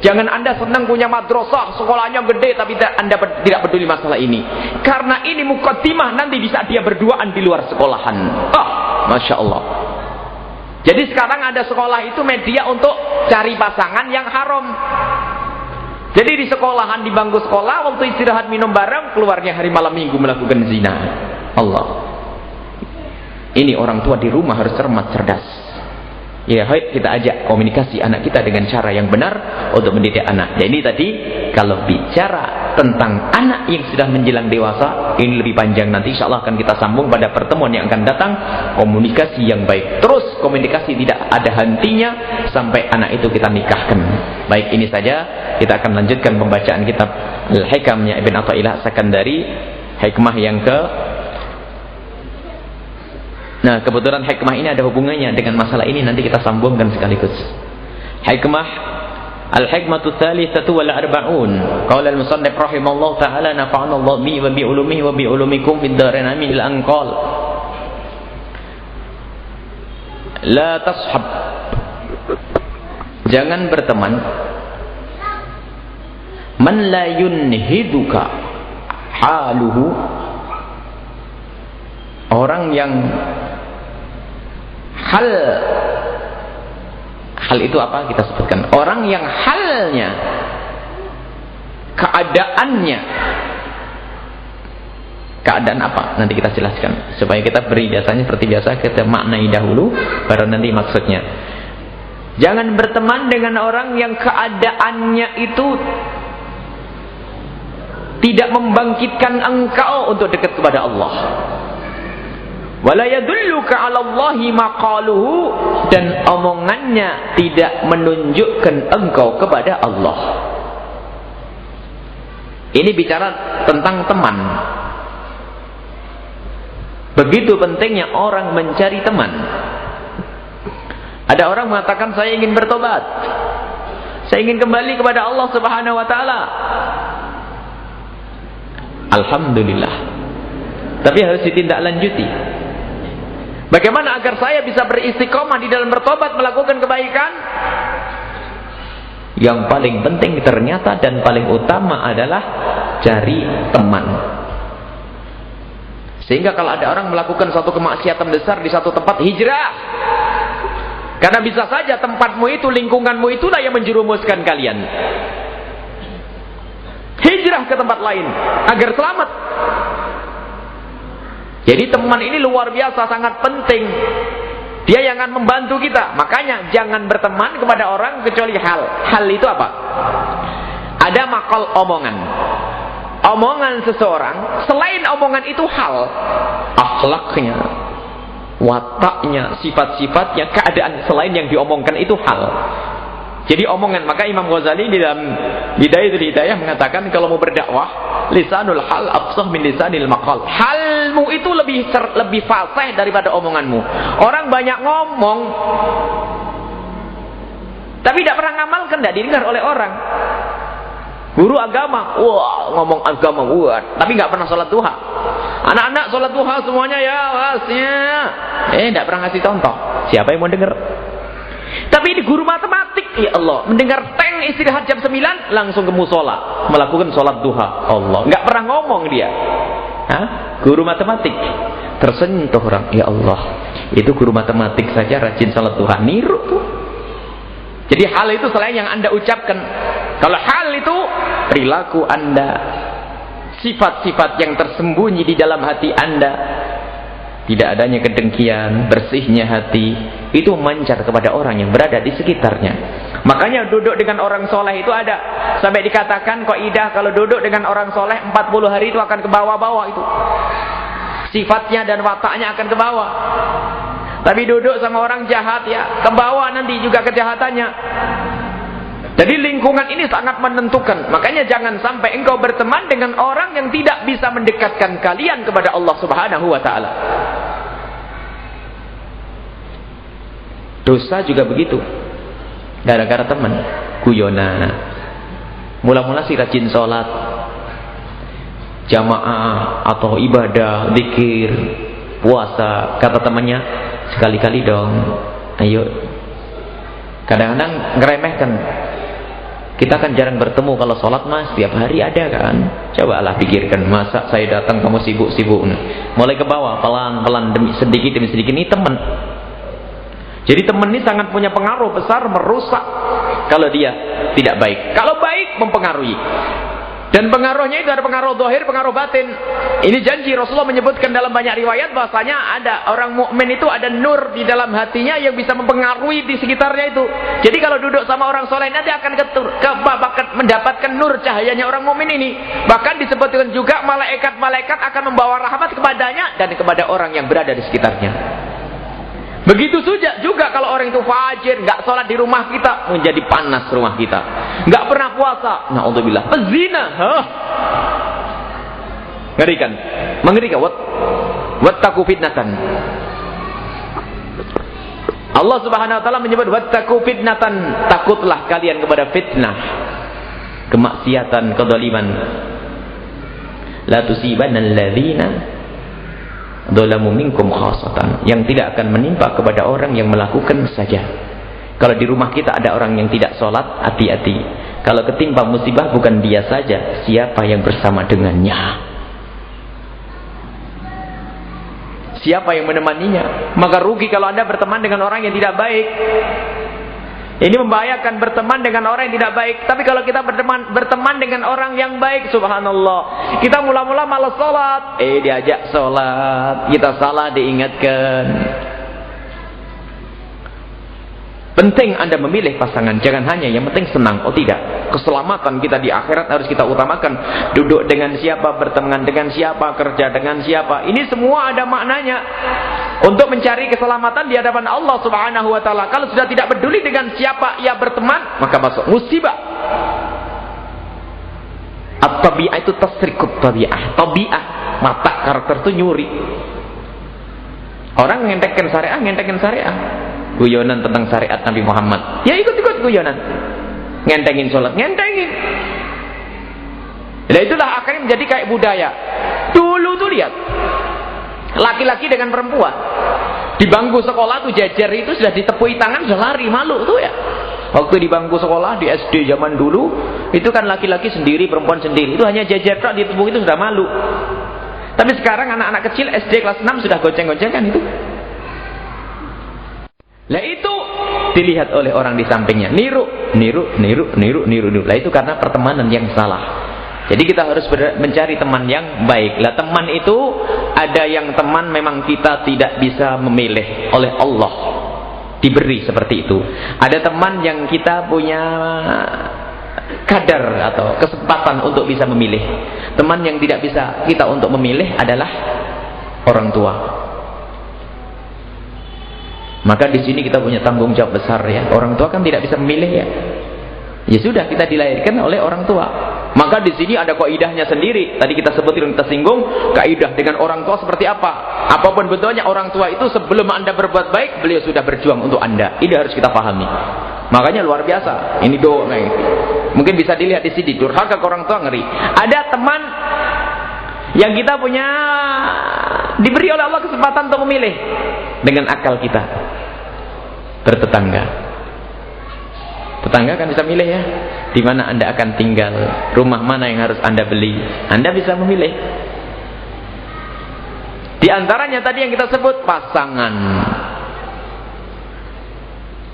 Jangan Anda senang punya madrasah, sekolahnya gede, tapi Anda tidak peduli masalah ini. Karena ini mukaddimah, nanti bisa dia berduaan di luar sekolahan. Masya Allah. Jadi sekarang ada sekolah itu media untuk cari pasangan yang haram. Jadi di sekolahan, di bangku sekolah, waktu istirahat minum bareng, keluarnya hari malam minggu melakukan zina. Allah. Ini orang tua di rumah harus cermat, cerdas. Ya, kita ajak komunikasi anak kita dengan cara yang benar untuk mendidik anak. Jadi tadi kalau bicara tentang anak yang sudah menjelang dewasa, ini lebih panjang, nanti insya Allah akan kita sambung pada pertemuan yang akan datang. Komunikasi yang baik, terus komunikasi tidak ada hentinya sampai anak itu kita nikahkan. Baik, ini saja, kita akan lanjutkan pembacaan kitab Al-Hikamnya Ibn Athaillah As-Sakandari, hikmah yang Nah, kebetulan hikmah ini ada hubungannya dengan masalah ini, nanti kita sambungkan sekaligus. Hikmah Al-Hikmatu Tsalitsatu wal Arba'un. Qala al-musannif rahimallahu ta'ala nafa'ana Allah bi wa bi ulumihi wa bi ulumikum fid dharain amin al-anqal. La tashab. Jangan berteman man la yunhiduka haluhu, orang yang hal itu apa kita sebutkan, orang yang halnya, keadaannya, keadaan apa nanti kita jelaskan, supaya kita beri jasanya seperti biasa, kita maknai dahulu baru nanti maksudnya. Jangan berteman dengan orang yang keadaannya itu tidak membangkitkan engkau untuk dekat kepada Allah. Wala yadulluka 'ala Allahi maqaluhu, dan omongannya tidak menunjukkan engkau kepada Allah. Ini bicara tentang teman. Begitu pentingnya orang mencari teman. Ada orang mengatakan, saya ingin bertobat, saya ingin kembali kepada Allah Subhanahu wa taala. Alhamdulillah. Tapi harus ditindaklanjuti. Bagaimana agar saya bisa beristiqomah di dalam bertobat, melakukan kebaikan? Yang paling penting ternyata dan paling utama adalah cari teman. Sehingga kalau ada orang melakukan suatu kemaksiatan besar di satu tempat, hijrah. Karena bisa saja tempatmu itu, lingkunganmu itulah yang menjerumuskan kalian. Hijrah ke tempat lain agar selamat. Jadi teman ini luar biasa, sangat penting. Dia yang akan membantu kita. Makanya jangan berteman kepada orang kecuali hal. Hal itu apa? Ada makal omongan. omongan seseorang, selain omongan itu hal, akhlaknya, wataknya, sifat-sifatnya, keadaan selain yang diomongkan itu hal. Jadi omongan, maka Imam Ghazali di dalam Bidayatul Hidayah mengatakan kalau mau berdakwah, lisanul hal afsah min lisanil maqal. Halmu itu lebih fasih daripada omonganmu. Orang banyak ngomong tapi tidak pernah ngamalkan, tidak didengar oleh orang. Guru agama, wah ngomong agama buat, tapi nggak pernah sholat duha. Anak-anak sholat duha semuanya ya, wasnya. Tidak pernah ngasih contoh. Siapa yang mau dengar? Tapi ini guru matematik, ya Allah, mendengar teng istirahat jam 9 langsung ke musola melakukan sholat duha. Allah, nggak pernah ngomong dia. Hah? Guru matematik tersentuh orang, ya Allah, itu guru matematik saja rajin sholat duha, niru tuh. Jadi hal itu selain yang Anda ucapkan. Kalau hal itu perilaku Anda, sifat-sifat yang tersembunyi di dalam hati Anda, tidak adanya kedengkian, bersihnya hati, itu memancar kepada orang yang berada di sekitarnya. Makanya duduk dengan orang soleh itu ada, sampai dikatakan kaidah kalau duduk dengan orang soleh 40 hari itu akan ke bawah-bawah itu. Sifatnya dan wataknya akan ke bawah. Tapi duduk sama orang jahat ya, ke bawah nanti juga kejahatannya. Jadi lingkungan ini sangat menentukan. Makanya jangan sampai engkau berteman dengan orang yang tidak bisa mendekatkan kalian kepada Allah Subhanahu wa taala. Dosa juga begitu. Gara-gara teman, guyonan. Mula-mula si rajin sholat, jamaah atau ibadah, zikir, puasa, kata temannya, sekali-kali dong. Ayo. Kadang-kadang ngeremehkan. Kita kan jarang bertemu, kalau sholat mas tiap hari ada kan. Cobalah pikirkan, masa saya datang kamu sibuk-sibuk. Mulai ke bawah, pelan-pelan, sedikit demi sedikit. Ini teman. Jadi teman ini sangat punya pengaruh besar, merusak kalau dia tidak baik. Kalau baik, mempengaruhi. Dan pengaruhnya itu ada pengaruh zahir, pengaruh batin. Ini janji Rasulullah menyebutkan dalam banyak riwayat bahwasanya ada orang mukmin itu ada nur di dalam hatinya yang bisa mempengaruhi di sekitarnya itu. Jadi kalau duduk sama orang soleh nanti akan mendapatkan nur cahayanya orang mukmin ini. Bahkan disebutkan juga malaikat-malaikat akan membawa rahmat kepadanya dan kepada orang yang berada di sekitarnya. Begitu juga kalau orang itu fajir, nggak sholat di rumah kita, menjadi panas rumah kita. Nggak pernah puasa, na'udzubillah, pezina, ngerikan, mengerikan. Wattaqu fitnatan. Allah Subhanahu wa taala menyebut wattaqu fitnatan, takutlah kalian kepada fitnah, kemaksiatan, kezaliman. La tusibanal ladzina dzalamu minkum khassatan, yang tidak akan menimpa kepada orang yang melakukan saja. Kalau di rumah kita ada orang yang tidak sholat, hati-hati. Kalau ketimpa musibah bukan dia saja, siapa yang bersama dengannya, siapa yang menemaninya. Maka rugi kalau Anda berteman dengan orang yang tidak baik. Ini membahayakan berteman dengan orang yang tidak baik. Tapi kalau kita berteman dengan orang yang baik, subhanallah, kita mula-mula malas sholat, diajak sholat, kita salah diingatkan. Penting Anda memilih pasangan, jangan hanya yang penting senang. Oh tidak, keselamatan kita di akhirat harus kita utamakan. Duduk dengan siapa, berteman dengan siapa, kerja dengan siapa, ini semua ada maknanya untuk mencari keselamatan di hadapan Allah Subhanahu wa taala. Kalau sudah tidak peduli dengan siapa ia berteman, maka masuk musibah. At-tabi'ah itu tasrikut tabi'ah. Tabi'ah, mata karakter itu nyuri. Orang ngentekin syariah. Guyonan tentang syariat Nabi Muhammad, ya ikut-ikut guyonan. Ngentengin sholat, ngentengin. Nah itulah akhirnya menjadi kayak budaya. Dulu tuh lihat, laki-laki dengan perempuan di bangku sekolah tuh jajar itu sudah ditepui tangan, sudah lari, malu tuh ya. Waktu di bangku sekolah di SD zaman dulu itu kan laki-laki sendiri, perempuan sendiri, itu hanya jajar tok ditepuk itu sudah malu. Tapi sekarang anak-anak kecil SD kelas 6 sudah gonceng-goncengan itu. Lah itu dilihat oleh orang di sampingnya, niru. Lah itu karena pertemanan yang salah. Jadi kita harus mencari teman yang baik. Lah teman itu ada yang teman memang kita tidak bisa memilih, oleh Allah diberi seperti itu. Ada teman yang kita punya kadar atau kesempatan untuk bisa memilih. Teman yang tidak bisa kita untuk memilih adalah orang tua. Maka di sini kita punya tanggung jawab besar ya. Orang tua kan tidak bisa memilih ya. Ya sudah, kita dilahirkan oleh orang tua. Maka di sini ada kaidahnya sendiri. Tadi kita sebutin, kita singgung kaidah dengan orang tua seperti apa. Apapun bentuknya, orang tua itu sebelum Anda berbuat baik, beliau sudah berjuang untuk Anda. Ini harus kita pahami. Makanya luar biasa. Ini doa gitu. Mungkin bisa dilihat di sini, durhaka ke orang tua ngeri. Ada teman yang kita punya, diberi oleh Allah kesempatan untuk memilih dengan akal kita. Bertetangga. Tetangga kan bisa milih ya, di mana Anda akan tinggal, rumah mana yang harus Anda beli. Anda bisa memilih. Di antaranya tadi yang kita sebut pasangan.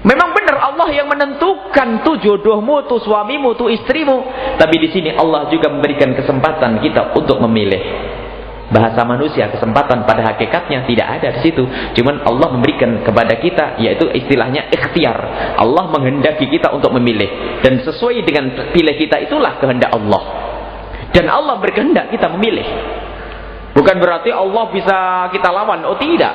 Memang benar Allah yang menentukan tuh jodohmu, tuh suamimu, tuh istrimu. Tapi di sini Allah juga memberikan kesempatan kita untuk memilih. Bahasa manusia, kesempatan pada hakikatnya tidak ada di situ. Cuman Allah memberikan kepada kita, yaitu istilahnya ikhtiar. Allah menghendaki kita untuk memilih, dan sesuai dengan pilih kita itulah kehendak Allah. Dan Allah berkehendak kita memilih. Bukan berarti Allah bisa kita lawan. Oh tidak.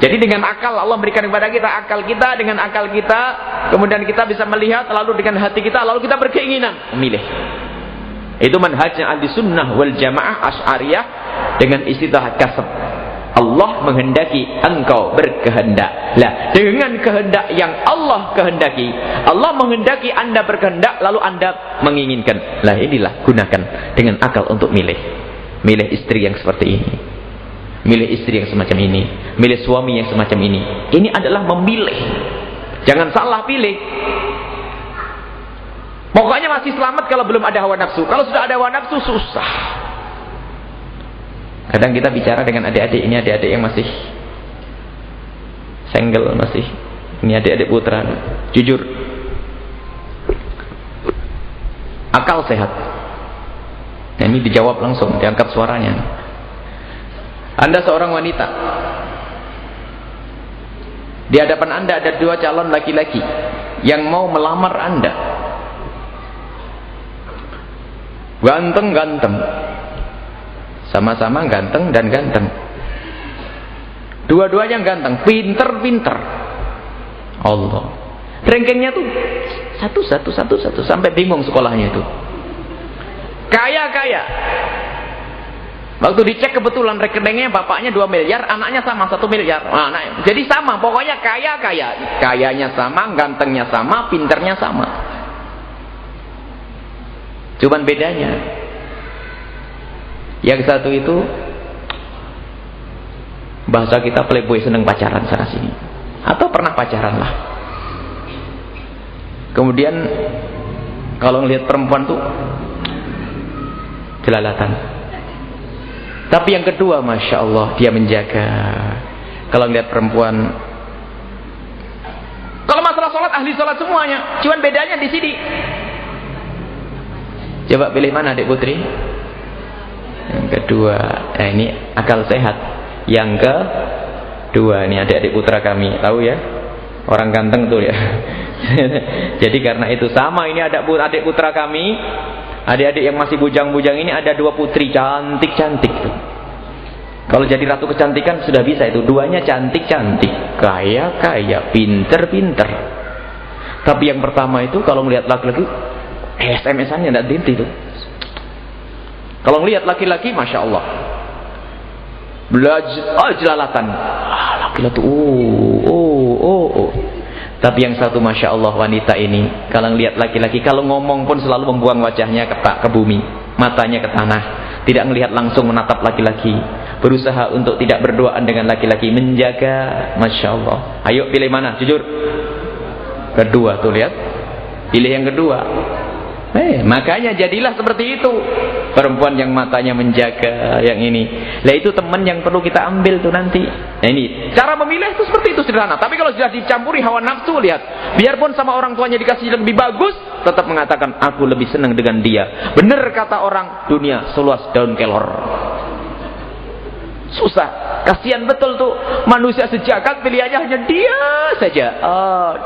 Jadi dengan akal Allah berikan kepada kita, akal kita dengan akal kita, kemudian kita bisa melihat, lalu dengan hati kita, lalu kita berkeinginan memilih. Itu manhajnya ahli sunnah wal jamaah asy'ariyah dengan istilah kasab. Allah menghendaki, engkau berkehendak. Lah, dengan kehendak yang Allah kehendaki, Allah menghendaki Anda berkehendak, lalu Anda menginginkan. Lah inilah, gunakan dengan akal untuk milih. Milih istri yang seperti ini. Milih istri yang semacam ini. Milih suami yang semacam ini. Ini adalah memilih. Jangan salah pilih. Pokoknya masih selamat kalau belum ada hawa nafsu. Kalau sudah ada hawa nafsu, susah. Kadang kita bicara dengan adik-adik, ini adik-adik yang masih single, masih, ini adik-adik putra, jujur, akal sehat. Nah, ini dijawab langsung, diangkat suaranya. Anda seorang wanita, di hadapan Anda ada dua calon laki-laki yang mau melamar Anda. Ganteng-ganteng, sama-sama ganteng dan ganteng, dua-duanya ganteng, pinter-pinter. Allah, rankingnya tuh satu sampai bingung sekolahnya itu. Kaya-kaya. Waktu dicek kebetulan rekeningnya bapaknya 2 miliar, anaknya sama 1 miliar. Nah, jadi sama, pokoknya kaya-kaya, kayanya sama, gantengnya sama, pinternya sama. Cuman bedanya, yang satu itu bahasa kita playboy, seneng pacaran sana sini, atau pernah pacaran lah. Kemudian kalau ngelihat perempuan tuh jelalatan. Tapi yang kedua, masya Allah, dia menjaga. Kalau ngelihat perempuan, kalau masalah sholat, ahli sholat semuanya. Cuman bedanya di sini. Coba pilih mana, adik putri? Yang kedua. Nah, ini akal sehat. Yang kedua, ini adik-adik putra kami, tahu ya, orang ganteng tuh ya. Jadi karena itu sama, ini ada adik putra kami, adik-adik yang masih bujang-bujang ini, ada 2 putri cantik-cantik tuh. Kalau jadi ratu kecantikan sudah bisa itu, duanya cantik-cantik, kaya-kaya, pinter-pinter. Tapi yang pertama itu kalau melihat laki-laki, SMS-annya tidak dinti tuh. Kalau melihat laki-laki, masya Allah, jelalatan. Laki-laki, Tapi yang satu, masya Allah, wanita ini, kalau melihat laki-laki, kalau ngomong pun selalu membuang wajahnya ke bumi, matanya ke tanah, tidak melihat langsung, menatap laki-laki, berusaha untuk tidak berduaan dengan laki-laki, menjaga, masya Allah. Ayo pilih mana, jujur. Kedua tuh, lihat, pilih yang kedua. Makanya jadilah seperti itu, perempuan yang matanya menjaga, yang ini. Lah itu teman yang perlu kita ambil tuh nanti. Nah ini cara memilih itu seperti itu, sederhana. Tapi kalau sudah dicampuri hawa nafsu, lihat, biarpun sama orang tuanya dikasih yang lebih bagus, tetap mengatakan aku lebih senang dengan dia. Benar kata orang, dunia seluas daun kelor. Susah, kasihan betul tuh manusia sejagat, pilihannya hanya dia saja.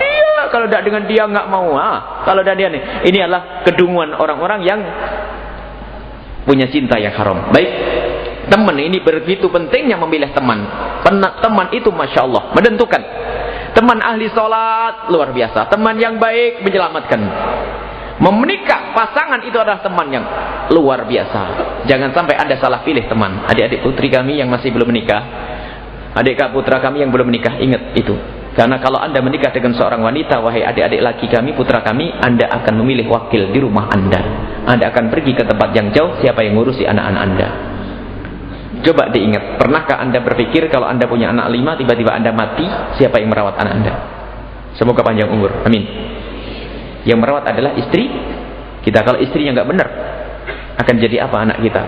Dia kalau tidak dengan dia nggak mau. Kalau tidak dia nih. Ini adalah kedunguan orang-orang yang punya cinta yang haram. Baik, teman ini begitu pentingnya memilih teman. Teman itu Masya Allah menentukan. Teman ahli sholat luar biasa. Teman yang baik menyelamatkan. Menikah pasangan itu adalah teman yang luar biasa. Jangan sampai Anda salah pilih teman. Adik-adik putri kami yang masih belum menikah, adik putra kami yang belum menikah, ingat itu. Karena kalau Anda menikah dengan seorang wanita, wahai adik-adik laki kami, putra kami, Anda akan memilih wakil di rumah Anda. Anda akan pergi ke tempat yang jauh, siapa yang ngurusi anak-anak Anda? Coba diingat, pernahkah Anda berpikir kalau Anda punya anak 5, tiba-tiba Anda mati, siapa yang merawat anak Anda? Semoga panjang umur, amin. Yang merawat adalah istri kita. Kalau istrinya nggak benar, akan jadi apa anak kita?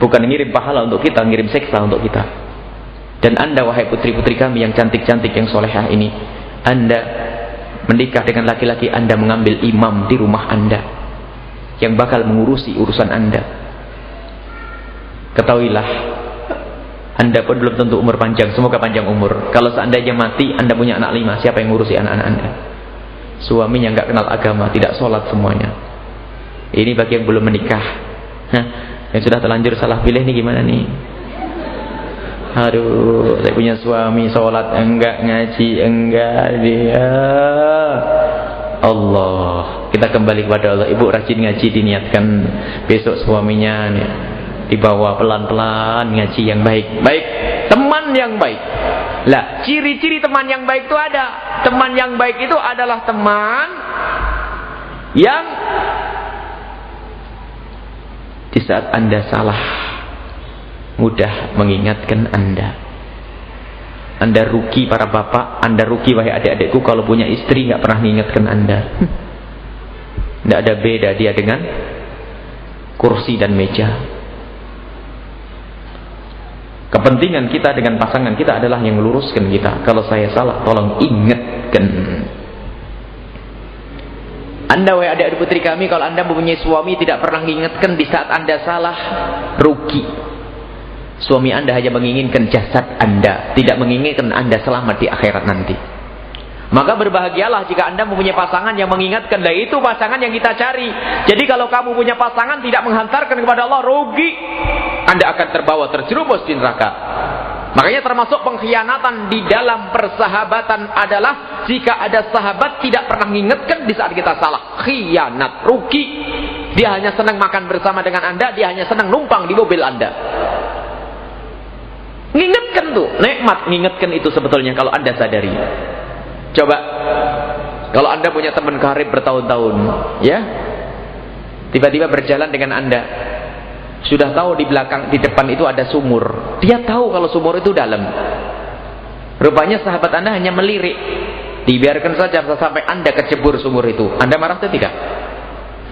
Bukan ngirim pahala untuk kita, ngirim seksa untuk kita. Dan Anda wahai putri-putri kami yang cantik-cantik, yang solehah ini, Anda menikah dengan laki-laki, Anda mengambil imam di rumah Anda yang bakal mengurusi urusan Anda. Ketahuilah, Anda pun belum tentu umur panjang. Semoga panjang umur. Kalau seandainya mati, Anda punya anak 5, siapa yang ngurusi anak-anak Anda? Suaminya nggak kenal agama, tidak sholat semuanya. Ini bagi yang belum menikah. Nah, yang sudah terlanjur salah pilih nih gimana nih? Aduh, saya punya suami sholat enggak, ngaji enggak, dia. Allah, kita kembali kepada Allah. Ibu rajin ngaji, diniatkan besok suaminya nih, dibawa pelan-pelan ngaji yang baik. Baik, teman yang baik. Lah, ciri-ciri teman yang baik itu ada. Teman yang baik itu adalah teman yang di saat Anda salah mudah mengingatkan Anda. Anda rugi para bapak, Anda rugi wahai adik-adikku kalau punya istri nggak pernah mengingatkan Anda. Tidak ada beda dia dengan kursi dan meja. Kepentingan kita dengan pasangan kita adalah yang meluruskan kita. Kalau saya salah, tolong ingatkan. Anda wahai adik-adik putri kami, kalau Anda mempunyai suami tidak pernah mengingatkan di saat Anda salah, rugi. Suami Anda hanya menginginkan jasad Anda, tidak menginginkan Anda selamat di akhirat nanti. Maka berbahagialah jika Anda mempunyai pasangan yang mengingatkan. Lah itu pasangan yang kita cari. Jadi kalau kamu punya pasangan tidak menghantarkan kepada Allah, rugi. Anda akan terbawa terjerumus di neraka. Makanya termasuk pengkhianatan di dalam persahabatan adalah jika ada sahabat tidak pernah mengingatkan di saat kita salah. Khianat, rugi. Dia hanya senang makan bersama dengan Anda, dia hanya senang numpang di mobil Anda. Mengingatkan tuh, nikmat mengingatkan itu sebetulnya kalau Anda sadari. Coba kalau Anda punya teman karib bertahun-tahun, ya, tiba-tiba berjalan dengan Anda, sudah tahu di belakang, di depan itu ada sumur. Dia tahu kalau sumur itu dalam. Rupanya sahabat Anda hanya melirik. Dibiarkan saja sampai Anda kecebur sumur itu. Anda marah atau tidak?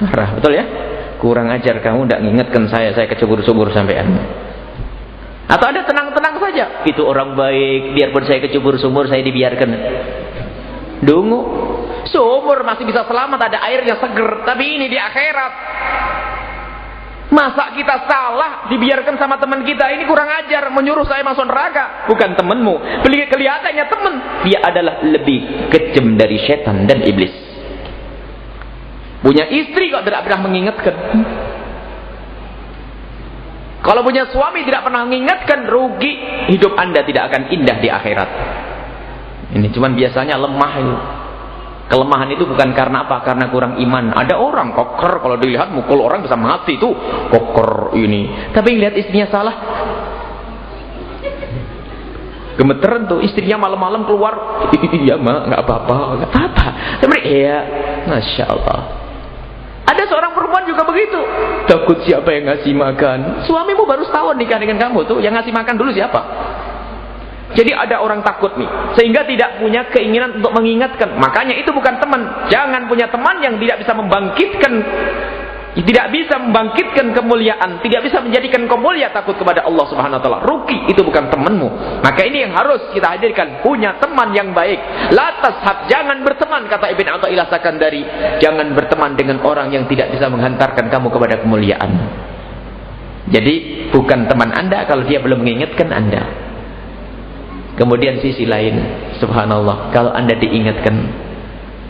Marah, betul ya? Kurang ajar kamu, tidak mengingatkan saya kecebur sumur sampean. Atau Anda tenang-tenang saja. Itu orang baik, biarpun saya kecebur sumur, saya dibiarkan. Dungu, sumur masih bisa selamat, ada airnya seger. Tapi ini di akhirat, masa kita salah dibiarkan sama teman kita? Ini kurang ajar, menyuruh saya masuk neraka. Bukan temanmu, kelihatannya teman, dia adalah lebih kejam dari setan dan iblis. Punya istri kok tidak pernah mengingatkan. Kalau punya suami tidak pernah mengingatkan, rugi. Hidup Anda tidak akan indah di akhirat. Ini cuman biasanya lemah itu. Kelemahan itu bukan karena apa? Karena kurang iman. Ada orang koker, kalau dilihat mukul orang bisa mati tuh, koker ini. Tapi lihat istrinya salah, gemeteran tuh, istrinya malam-malam keluar. Iya mak, nggak apa-apa, nggak apa-apa. Tapi iya, masya Allah. Ada seorang perempuan juga begitu. Takut siapa yang ngasih makan? Suamimu baru setahun nikah dengan kamu tuh, yang ngasih makan dulu siapa? Jadi ada orang takut nih, sehingga tidak punya keinginan untuk mengingatkan. Makanya itu bukan teman. Jangan punya teman yang tidak bisa membangkitkan kemuliaan, tidak bisa menjadikan kamu mulia, takut kepada Allah Subhanahu wa taala. Rugi, itu bukan temanmu. Maka ini yang harus kita hadirkan, punya teman yang baik. La tashab, jangan berteman, kata Ibn Athaillah Sakandari. Jangan berteman dengan orang yang tidak bisa menghantarkan kamu kepada kemuliaan. Jadi bukan teman Anda kalau dia belum mengingatkan Anda. Kemudian sisi lain, subhanallah, kalau Anda diingatkan,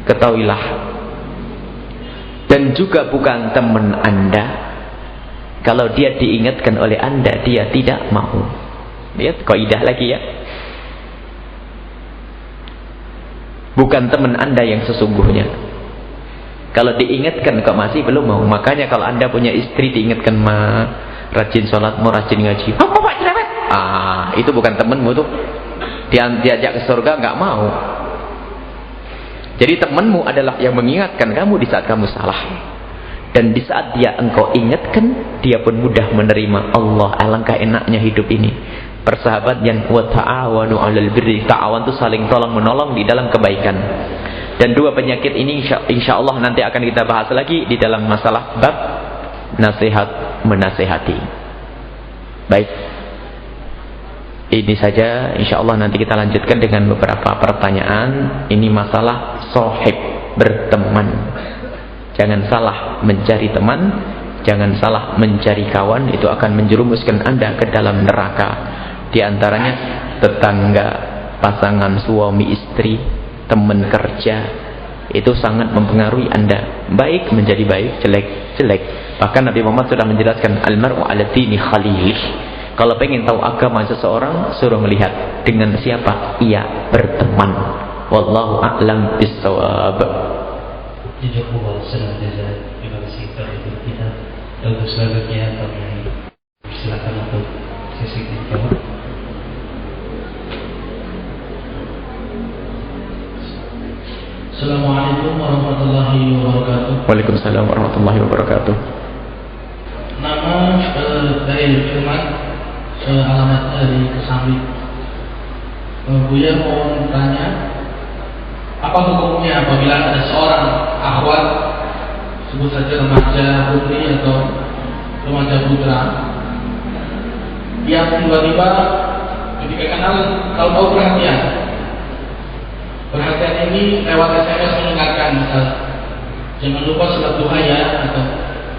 ketahuilah. Dan juga bukan teman Anda, kalau dia diingatkan oleh Anda, dia tidak mau. Lihat kaidah lagi ya. Bukan teman Anda yang sesungguhnya. Kalau diingatkan kok masih belum mau. Makanya kalau Anda punya istri diingatkan, rajin sholat, mau rajin ngaji, Pak cerewet. Itu bukan temanmu tuh. Diajak ke surga nggak mau. Jadi temanmu adalah yang mengingatkan kamu di saat kamu salah. Dan di saat dia engkau ingatkan, dia pun mudah menerima. Allah, alangkah enaknya hidup ini. Persahabat yang wa ta'awanu 'alal birri, ta'awan itu saling tolong menolong di dalam kebaikan. Dan dua penyakit ini insya Allah nanti akan kita bahas lagi di dalam masalah bab nasihat menasehati. Baik. Ini saja, insya Allah nanti kita lanjutkan dengan beberapa pertanyaan. Ini masalah sohib, berteman. Jangan salah mencari teman, jangan salah mencari kawan, itu akan menjerumuskan Anda ke dalam neraka. Di antaranya tetangga, pasangan suami istri, teman kerja, itu sangat mempengaruhi Anda. Baik menjadi baik, jelek jelek. Bahkan Nabi Muhammad sudah menjelaskan al-mar'u 'ala dini khalilih. Kalau pengen tahu agama seseorang, suruh melihat dengan siapa ia berteman. Wallahu a'lam bissawab. Jazakumullah khairan. Terima kasih kepada kita. Untuk selanjutnya kami silakan untuk sesi kedua. Assalamualaikum warahmatullahi wabarakatuh. Waalaikumsalam warahmatullahi wabarakatuh. Nama dari Firman, alamatnya dari Kesambi. Buya mau tanya, apa hukumnya apabila ada seorang akhwat, sebut saja remaja putri atau remaja putra, yang tiba-tiba ketika kenal, kalau mau perhatian ini lewat SMS mengingatkan, misal jangan lupa salat duha ya, atau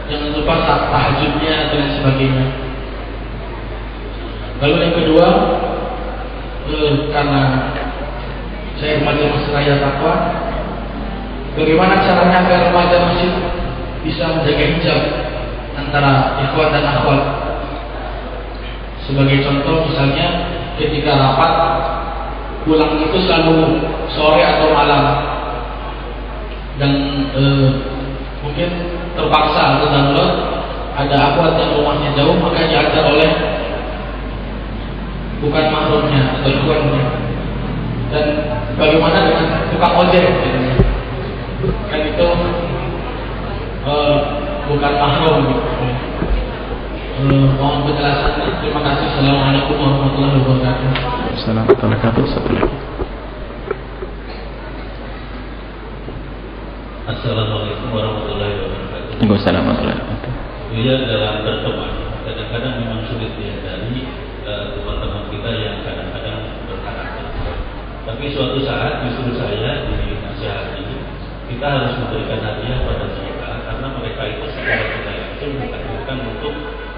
jangan lupa saat tahajudnya atau lain sebagainya. Lalu yang kedua, karena saya remaja masjid raya takwa, bagaimana caranya agar remaja masjid bisa menjaga hijab antara ikhwan dan akhwat? Sebagai contoh, misalnya ketika rapat pulang itu selalu sore atau malam, dan mungkin terpaksa atau darurat ada akhwat yang rumahnya jauh, maka diantar oleh bukan mahramnya atau ikhwannya. Dan bagaimana dengan tukang ojek gitu. Kan itu bukan mahram gitu. Mohon penjelasannya. Terima kasih. Assalamualaikum warahmatullahi wabarakatuh. Assalamualaikum warahmatullahi wabarakatuh. Assalamualaikum warahmatullahi wabarakatuh. Waalaikumsalam warahmatullahi wabarakatuh. Ya, dalam berteman kadang-kadang memang sulit dihindari teman-teman kita yang kadang-kadang berkarakter. Tapi suatu saat justru saya di nasihat ini, kita harus memberikan hadiah pada mereka, karena mereka itu secara kita langsung ditakdirkan untuk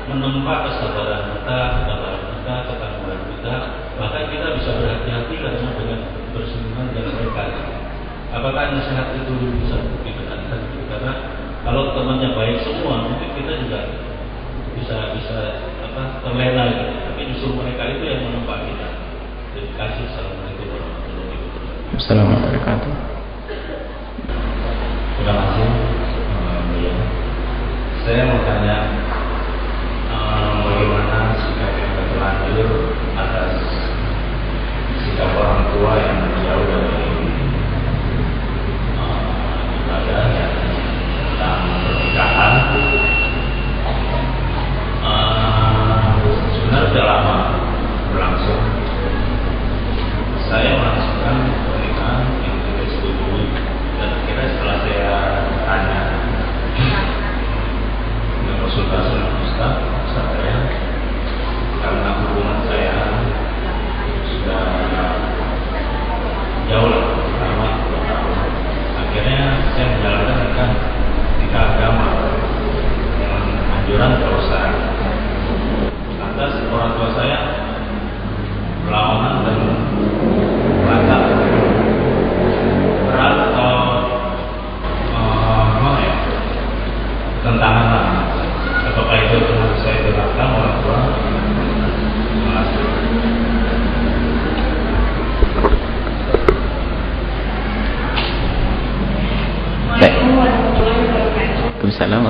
menempa kesabaran kita, kesabaran kita, ketangguhan kita. Bahkan kita bisa berhati-hati karena dengan bersinggungan dengan mereka. Apakah nasihat itu bisa dibenarkan? Karena kalau temannya baik semua, mungkin kita juga bisa terlena gitu. Tapi justru mereka itu yang menempa kita. Terima kasih. Assalamualaikum warahmatullahi wabarakatuh. Assalamualaikum warahmatullahi wabarakatuh. Terima kasih. Saya mau tanya, bagaimana sikap yang terlanjur atas sikap orang tua yang jauh dari ibadah yang tentang pernikahan. Sebenarnya sudah lama berlangsung. Saya melangsungkan pernikahan yang tidak disetujui, dan akhirnya setelah saya tanya dengan konsultasi dengan Ustaz saya, karena hubungan saya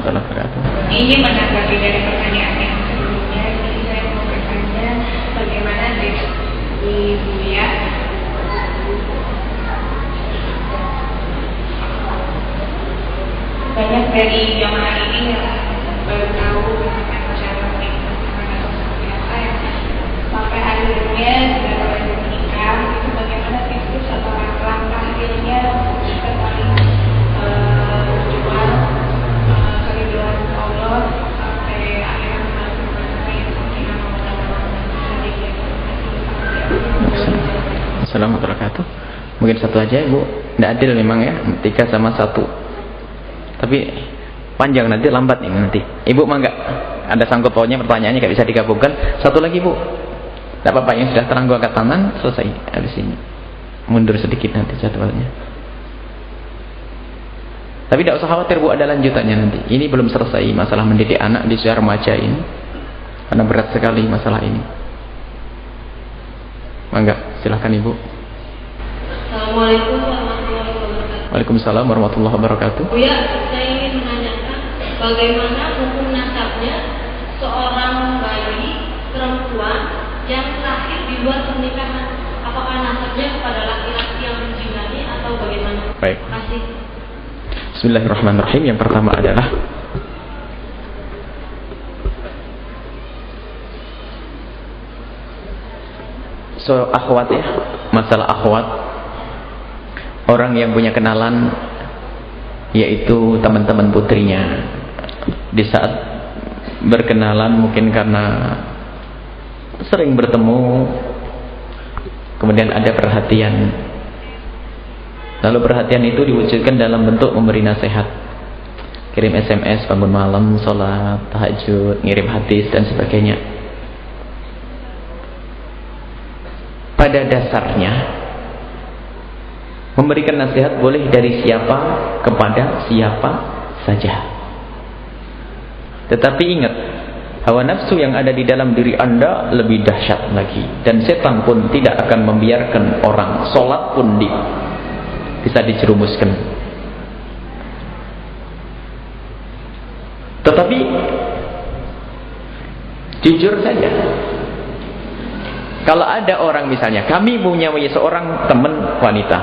warahmatullahi wabarakatuh. Ini menanggapi dari pertanyaan yang sebelumnya, jadi saya mau bertanya bagaimana di Buya banyak dari jamaah ini yang baru tahu misalkan cara menikah atau seperti apa yang sampai akhirnya sudah mulai menikah, itu bagaimana tips atau langkah akhirnya kita saling berjuang keriduan Allah sampai akhirnya sampai yang Assalamualaikum warahmatullahi wabarakatuh. Mungkin satu aja Ibu, tidak adil memang ya, 3 sama 1. Tapi panjang nanti, lambat nih nanti. Ibu mah enggak ada sangkut pautnya pertanyaannya, enggak bisa digabungkan. Satu lagi Bu, tidak apa-apa, yang sudah terang gua angkat tangan, selesai habis ini. Mundur sedikit nanti jadwalnya. Tapi tidak usah khawatir Bu, ada lanjutannya nanti. Ini belum selesai masalah mendidik anak di usia remaja ini, karena berat sekali masalah ini. Mangga, silahkan Ibu. Assalamualaikum warahmatullahi wabarakatuh. Waalaikumsalam warahmatullahi wabarakatuh. Buya, saya ingin menanyakan bagaimana hukum nasabnya seorang bayi perempuan yang lahir di luar pernikahan. Apakah nasabnya kepada laki-laki yang menjinani atau bagaimana? Baik. Terima kasih. Bismillahirrahmanirrahim. Yang pertama adalah akhwat ya, masalah akhwat. Orang yang punya kenalan yaitu teman-teman putrinya, di saat berkenalan mungkin karena sering bertemu, kemudian ada perhatian, lalu perhatian itu diwujudkan dalam bentuk memberi nasihat, kirim SMS bangun malam, sholat, tahajud, ngirim hadis dan sebagainya. Pada dasarnya memberikan nasihat boleh dari siapa kepada siapa saja. Tetapi ingat, hawa nafsu yang ada di dalam diri Anda lebih dahsyat lagi, dan setan pun tidak akan membiarkan orang sholat pun bisa dijerumuskan. Tetapi jujur saja, kalau ada orang misalnya, kami punya seorang teman wanita,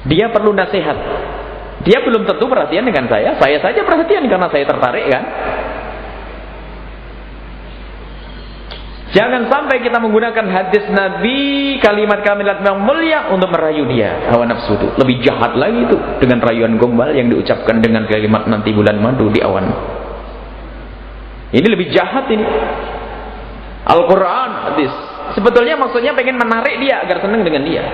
dia perlu nasihat, dia belum tentu perhatian dengan saya saja perhatian karena saya tertarik kan. Jangan sampai kita menggunakan hadis Nabi, kalimat-kalimat yang mulia untuk merayu dia. Hawa nafsu itu lebih jahat lagi itu, dengan rayuan gombal yang diucapkan dengan kalimat nanti bulan madu di awan. Ini lebih jahat ini. Al-Quran, hadis, sebetulnya maksudnya pengen menarik dia agar senang dengan dia.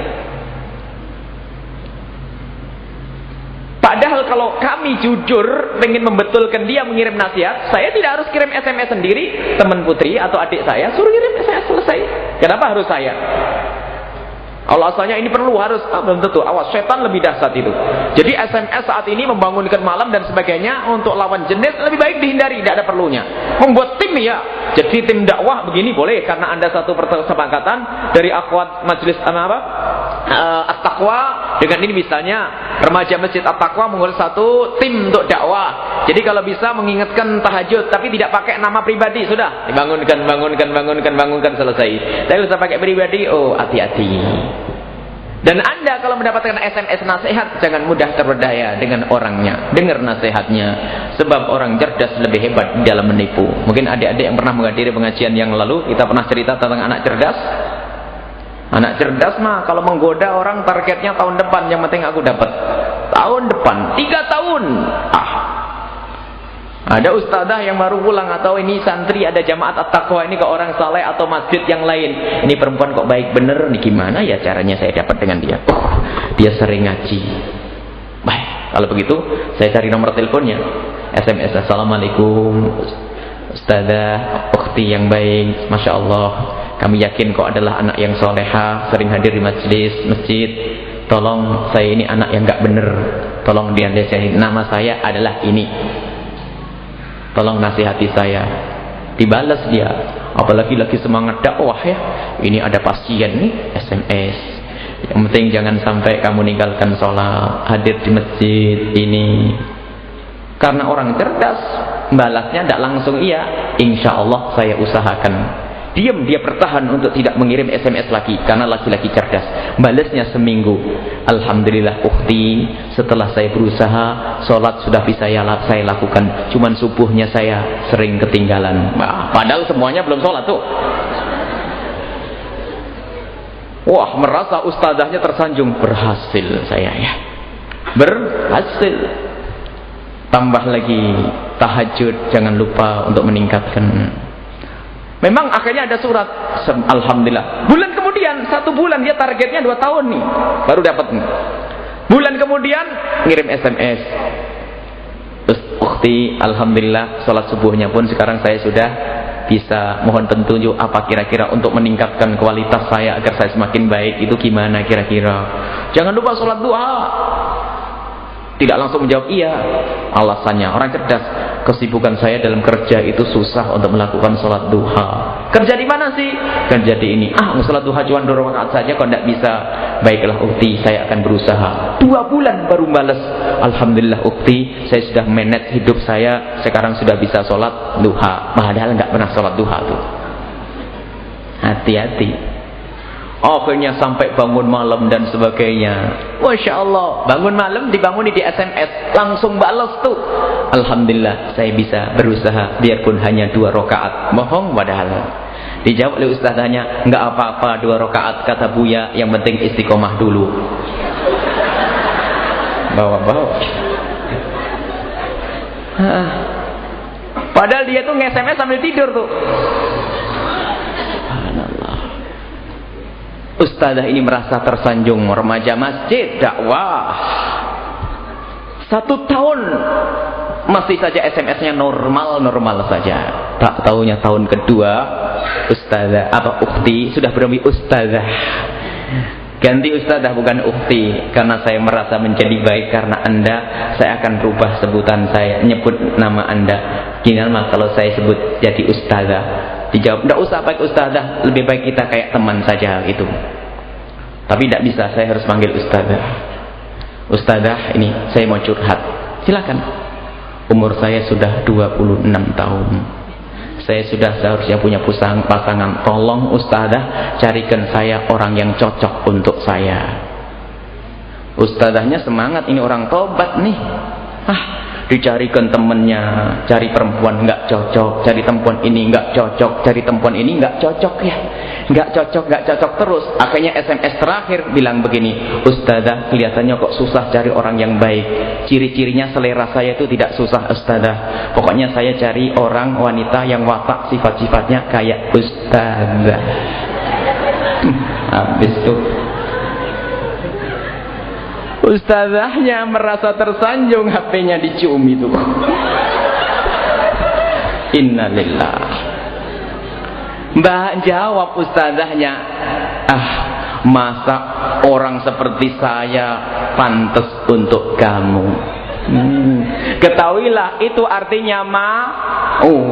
Padahal kalau kami jujur pengen membetulkan dia mengirim nasihat, saya tidak harus kirim SMS sendiri. Teman putri atau adik saya suruh kirim SMS, selesai. Kenapa harus saya? Allah asalnya ini perlu harus, belum tentu. Awas, setan lebih dahsyat itu. Jadi SMS saat ini membangunkan malam dan sebagainya untuk lawan jenis lebih baik dihindari, tidak ada perlunya. Membuat tim ya, jadi tim dakwah begini boleh karena Anda satu persepakatan dari akhwat majelis At-Taqwa dengan ini misalnya remaja masjid At-Taqwa mengurus satu tim untuk dakwah. Jadi kalau bisa mengingatkan tahajud tapi tidak pakai nama pribadi, sudah bangunkan selesai. Tapi bisa pakai pribadi, oh hati-hati. Dan Anda kalau mendapatkan SMS nasihat, jangan mudah terpedaya dengan orangnya. Dengar nasihatnya, sebab orang cerdas lebih hebat dalam menipu. Mungkin adik-adik yang pernah menghadiri pengajian yang lalu, kita pernah cerita tentang anak cerdas. Anak cerdas mah kalau menggoda orang targetnya tahun depan, yang penting aku dapat. Tahun depan, 3 tahun. Ada ustadzah yang baru pulang, atau ini santri ada jamaat At-Taqwa ini ke orang saleh atau masjid yang lain. Ini perempuan kok baik bener nih, gimana ya caranya saya dapat dengan dia? Oh, dia sering ngaji. Baik, kalau begitu saya cari nomor teleponnya. SMS, assalamualaikum ustadzah, ukhti yang baik, masya Allah, kami yakin kok adalah anak yang soleha, sering hadir di majelis masjid. Tolong, saya ini anak yang gak bener, tolong dinasihati. Nama saya adalah ini, tolong nasihati saya. Dibalas dia, apalagi lagi semangat dakwah ya, ini ada pasien nih SMS, Yang penting jangan sampai kamu meninggalkan sholat, hadir di masjid ini. Karena orang cerdas, balasnya tidak langsung iya. Insya Allah saya usahakan. Diam, dia bertahan untuk tidak mengirim SMS lagi karena laki-laki cerdas. Balasnya seminggu. Alhamdulillah ukhti, setelah saya berusaha, sholat sudah bisa saya lakukan. Cuman subuhnya saya sering ketinggalan. Nah, padahal semuanya belum sholat tuh. Wah, merasa ustazahnya tersanjung. Berhasil saya ya. Berhasil. Tambah lagi tahajud, jangan lupa untuk meningkatkan. Memang akhirnya ada surat. Alhamdulillah. Bulan kemudian, 1 bulan, dia targetnya 2 tahun nih, baru dapat nih. Bulan kemudian ngirim SMS. Terus ukhti, alhamdulillah sholat subuhnya pun sekarang saya sudah bisa. Mohon petunjuk apa kira-kira untuk meningkatkan kualitas saya agar saya semakin baik. Itu gimana kira-kira? Jangan lupa sholat duha. Tidak langsung menjawab iya. Alasannya orang cerdas, kesibukan saya dalam kerja itu susah untuk melakukan sholat duha. Kerja di mana sih? Kerja di ini. Sholat duha cuma 2 rakaat saja, kok tidak bisa. Baiklah ukti, saya akan berusaha. 2 bulan baru balas. Alhamdulillah ukti, saya sudah manage hidup saya. Sekarang sudah bisa sholat duha. Padahal nggak pernah sholat duha tuh. Hati-hati. Akhirnya sampai bangun malam dan sebagainya. Masya Allah, bangun malam dibanguni di SMS, langsung balas tuh. Alhamdulillah saya bisa berusaha biarpun hanya 2 rakaat. Bohong padahal. Dijawab oleh ustazahnya, enggak apa-apa 2 rakaat kata Buya, yang penting istiqomah dulu. Bawa-bawa. Padahal dia tuh nge-SMS sambil tidur tuh. Ustazah ini merasa tersanjung, remaja masjid, dakwah 1 tahun masih saja SMS-nya normal saja. Tak taunya tahun kedua, ustazah atau ukhti sudah berani ustazah. Ganti ustazah bukan ukhti, karena saya merasa menjadi baik karena Anda, saya akan rubah sebutan saya, nyebut nama Anda. Gimana kalau saya sebut jadi ustazah? Dijawab, tidak usah pakai ustazah, lebih baik kita kayak teman saja itu. Tapi tidak bisa, saya harus panggil ustazah. Ustazah, ini saya mau curhat. Silakan. Umur saya sudah 26 tahun. Saya sudah seharusnya punya pasangan. Tolong ustazah carikan saya orang yang cocok untuk saya. Ustazahnya semangat, ini orang tobat nih. Dicarikan temennya, cari perempuan nggak cocok, cari perempuan ini nggak cocok, cari perempuan ini nggak cocok ya, nggak cocok terus. Akhirnya SMS terakhir bilang begini, ustazah kelihatannya kok susah cari orang yang baik. Ciri-cirinya selera saya itu tidak susah ustazah. Pokoknya saya cari orang wanita yang watak sifat-sifatnya kayak ustazah. Habis tuh. Ustazahnya merasa tersanjung, HP-nya dicium itu. Innalillah. Mbak jawab ustazahnya, masa orang seperti saya pantas untuk kamu. Ketahuilah itu artinya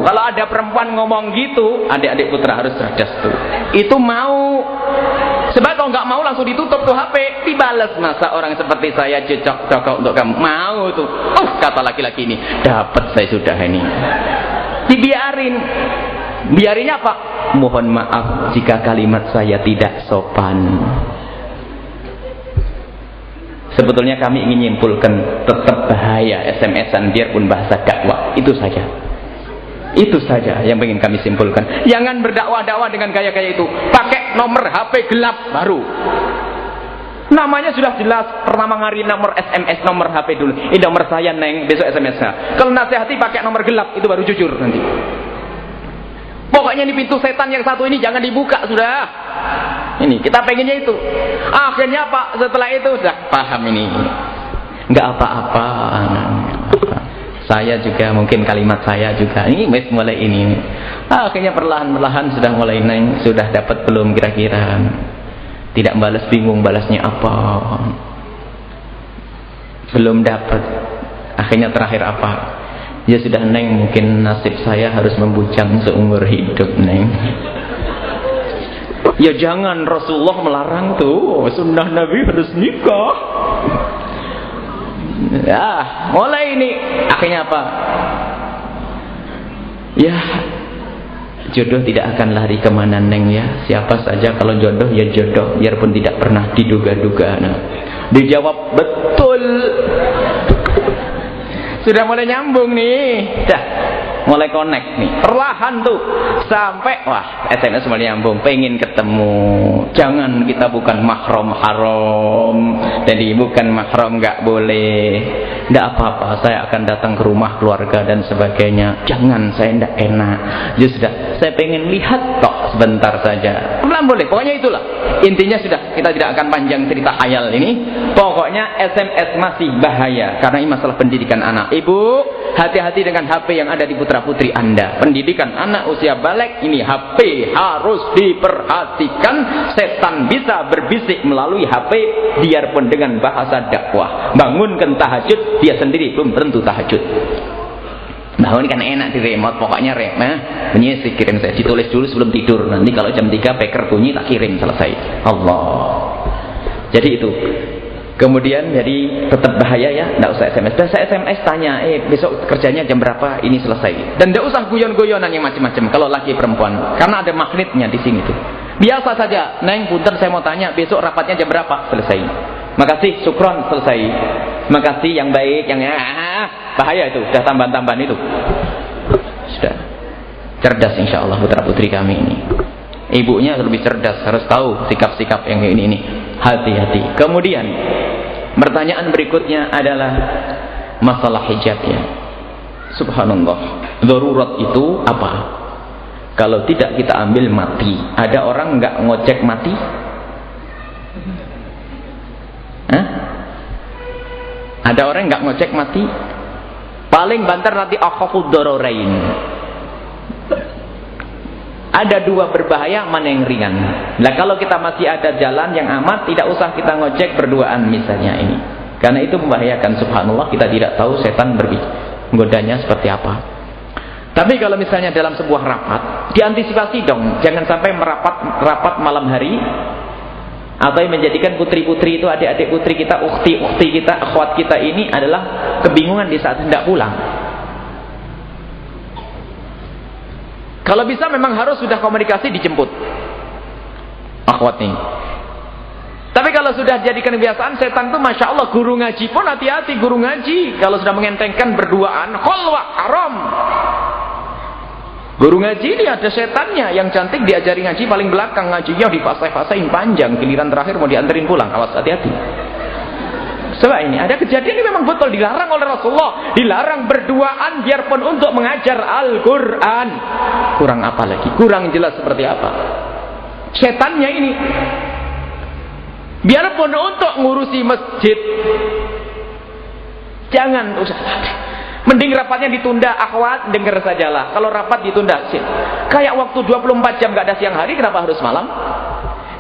kalau ada perempuan ngomong gitu, adik-adik putra harus cerdas tuh. Itu mau. Sebab kalau nggak mau langsung ditutup tuh HP, dibalas. Masa orang seperti saya cocok untuk kamu? Mau tuh. Kata laki-laki ini, dapat saya sudah ini. Dibiarin. Biarinnya apa? Mohon maaf jika kalimat saya tidak sopan. Sebetulnya kami ingin menyimpulkan tetap bahaya SMS-an biarpun bahasa dakwah. Itu saja. Itu saja yang ingin kami simpulkan. Jangan berdakwah-dakwah dengan gaya-gaya itu. Pakai nomor HP gelap baru. Namanya sudah jelas. Pertama hari nomor SMS, nomor HP dulu. Ini nomor saya neng, besok SMS-nya. Kalau nasihati pakai nomor gelap, itu baru jujur nanti. Pokoknya ini pintu setan yang satu ini jangan dibuka sudah. Ini kita pengennya itu. Akhirnya Pak setelah itu sudah paham ini. Enggak apa-apa. Saya juga mungkin kalimat saya juga ini mulai ini. Akhirnya perlahan-lahan sudah mulai naik, sudah dapat belum kira-kira. Tidak balas, bingung balasnya apa. Belum dapat. Akhirnya terakhir apa? Ya sudah neng, mungkin nasib saya harus membujang seumur hidup neng. Ya jangan, Rasulullah melarang tuh, sunnah Nabi harus nikah. Ya, mulai ini akhirnya apa? Ya, jodoh tidak akan lari kemana neng ya. Siapa saja kalau jodoh ya jodoh, biarpun tidak pernah diduga-duga. Nah, dijawab betul. Sudah mulai nyambung nih, dah mulai connect nih, perlahan tuh sampai wah SMS mulai nyambung, pengen ketemu. Jangan, kita bukan mahram haram, jadi bukan mahram nggak boleh. Nggak apa-apa, saya akan datang ke rumah keluarga dan sebagainya. Jangan, saya nggak enak. Ya sudah, saya pengen lihat kok sebentar saja. Pelan boleh, pokoknya itulah intinya. Sudah, kita tidak akan panjang cerita khayal ini. Pokoknya SMS masih bahaya karena ini masalah pendidikan anak. Ibu, hati-hati dengan HP yang ada di putra-putri Anda. Pendidikan anak usia balik ini, HP harus diperhatikan. Setan bisa berbisik melalui HP, biarpun dengan bahasa dakwah. Bangunkan tahajud, dia sendiri belum tentu tahajud. Bangun kan enak di remote, pokoknya bunyi kirim saya, ditulis dulu sebelum tidur. Nanti kalau jam 3 peker bunyi tak kirim, selesai. Allah. Jadi itu. Kemudian jadi tetap bahaya ya, enggak usah SMS. Dan saya SMS tanya, besok kerjanya jam berapa, ini selesai. Dan enggak usah guyon-guyonan yang macam-macam kalau laki perempuan, karena ada magnetnya di sini tuh. Biasa saja, Neng punten saya mau tanya, besok rapatnya jam berapa, selesai. Makasih, syukron, selesai. Makasih yang baik, yang bahaya itu, sudah tambahan-tambahan itu. Sudah. Cerdas insyaallah putra-putri kami ini. Ibunya lebih cerdas, harus tahu sikap-sikap yang ini. Hati-hati. Kemudian pertanyaan berikutnya adalah masalah hijabnya. Subhanallah. Darurat itu apa? Kalau tidak kita ambil mati. Ada orang nggak ngojek mati? Hah? Ada orang nggak ngojek mati? Paling banter nanti akhafud dararain. Ada dua berbahaya, mana yang ringan. Nah kalau kita masih ada jalan yang amat, tidak usah kita ngojek berduaan misalnya ini. Karena itu membahayakan, subhanallah, kita tidak tahu setan menggodanya seperti apa. Tapi kalau misalnya dalam sebuah rapat, diantisipasi dong. Jangan sampai rapat malam hari. Atau yang menjadikan putri-putri itu, adik-adik putri kita, ukhti kita, akhwat kita ini adalah kebingungan di saat hendak pulang. Kalau bisa memang harus sudah komunikasi, dijemput akhwat ini. Tapi kalau sudah jadikan kebiasaan, setan itu masya Allah, guru ngaji pun hati-hati. Guru ngaji kalau sudah mengentengkan berduaan, kholwah haram. Guru ngaji ini ada setannya yang cantik, diajari ngaji paling belakang, ngajinya di fase-fasein panjang, giliran terakhir mau dianterin pulang. Awas, hati-hati. Sebab ini ada kejadian ini memang betul, dilarang oleh Rasulullah, dilarang berduaan biarpun untuk mengajar Al-Quran. Kurang apa lagi? Kurang jelas seperti apa? Setannya ini, biarpun untuk ngurusi masjid, jangan usah. Mending rapatnya ditunda, akhwat, dengar sajalah. Kalau rapat ditunda, kayak waktu 24 jam gak ada siang hari, kenapa harus malam?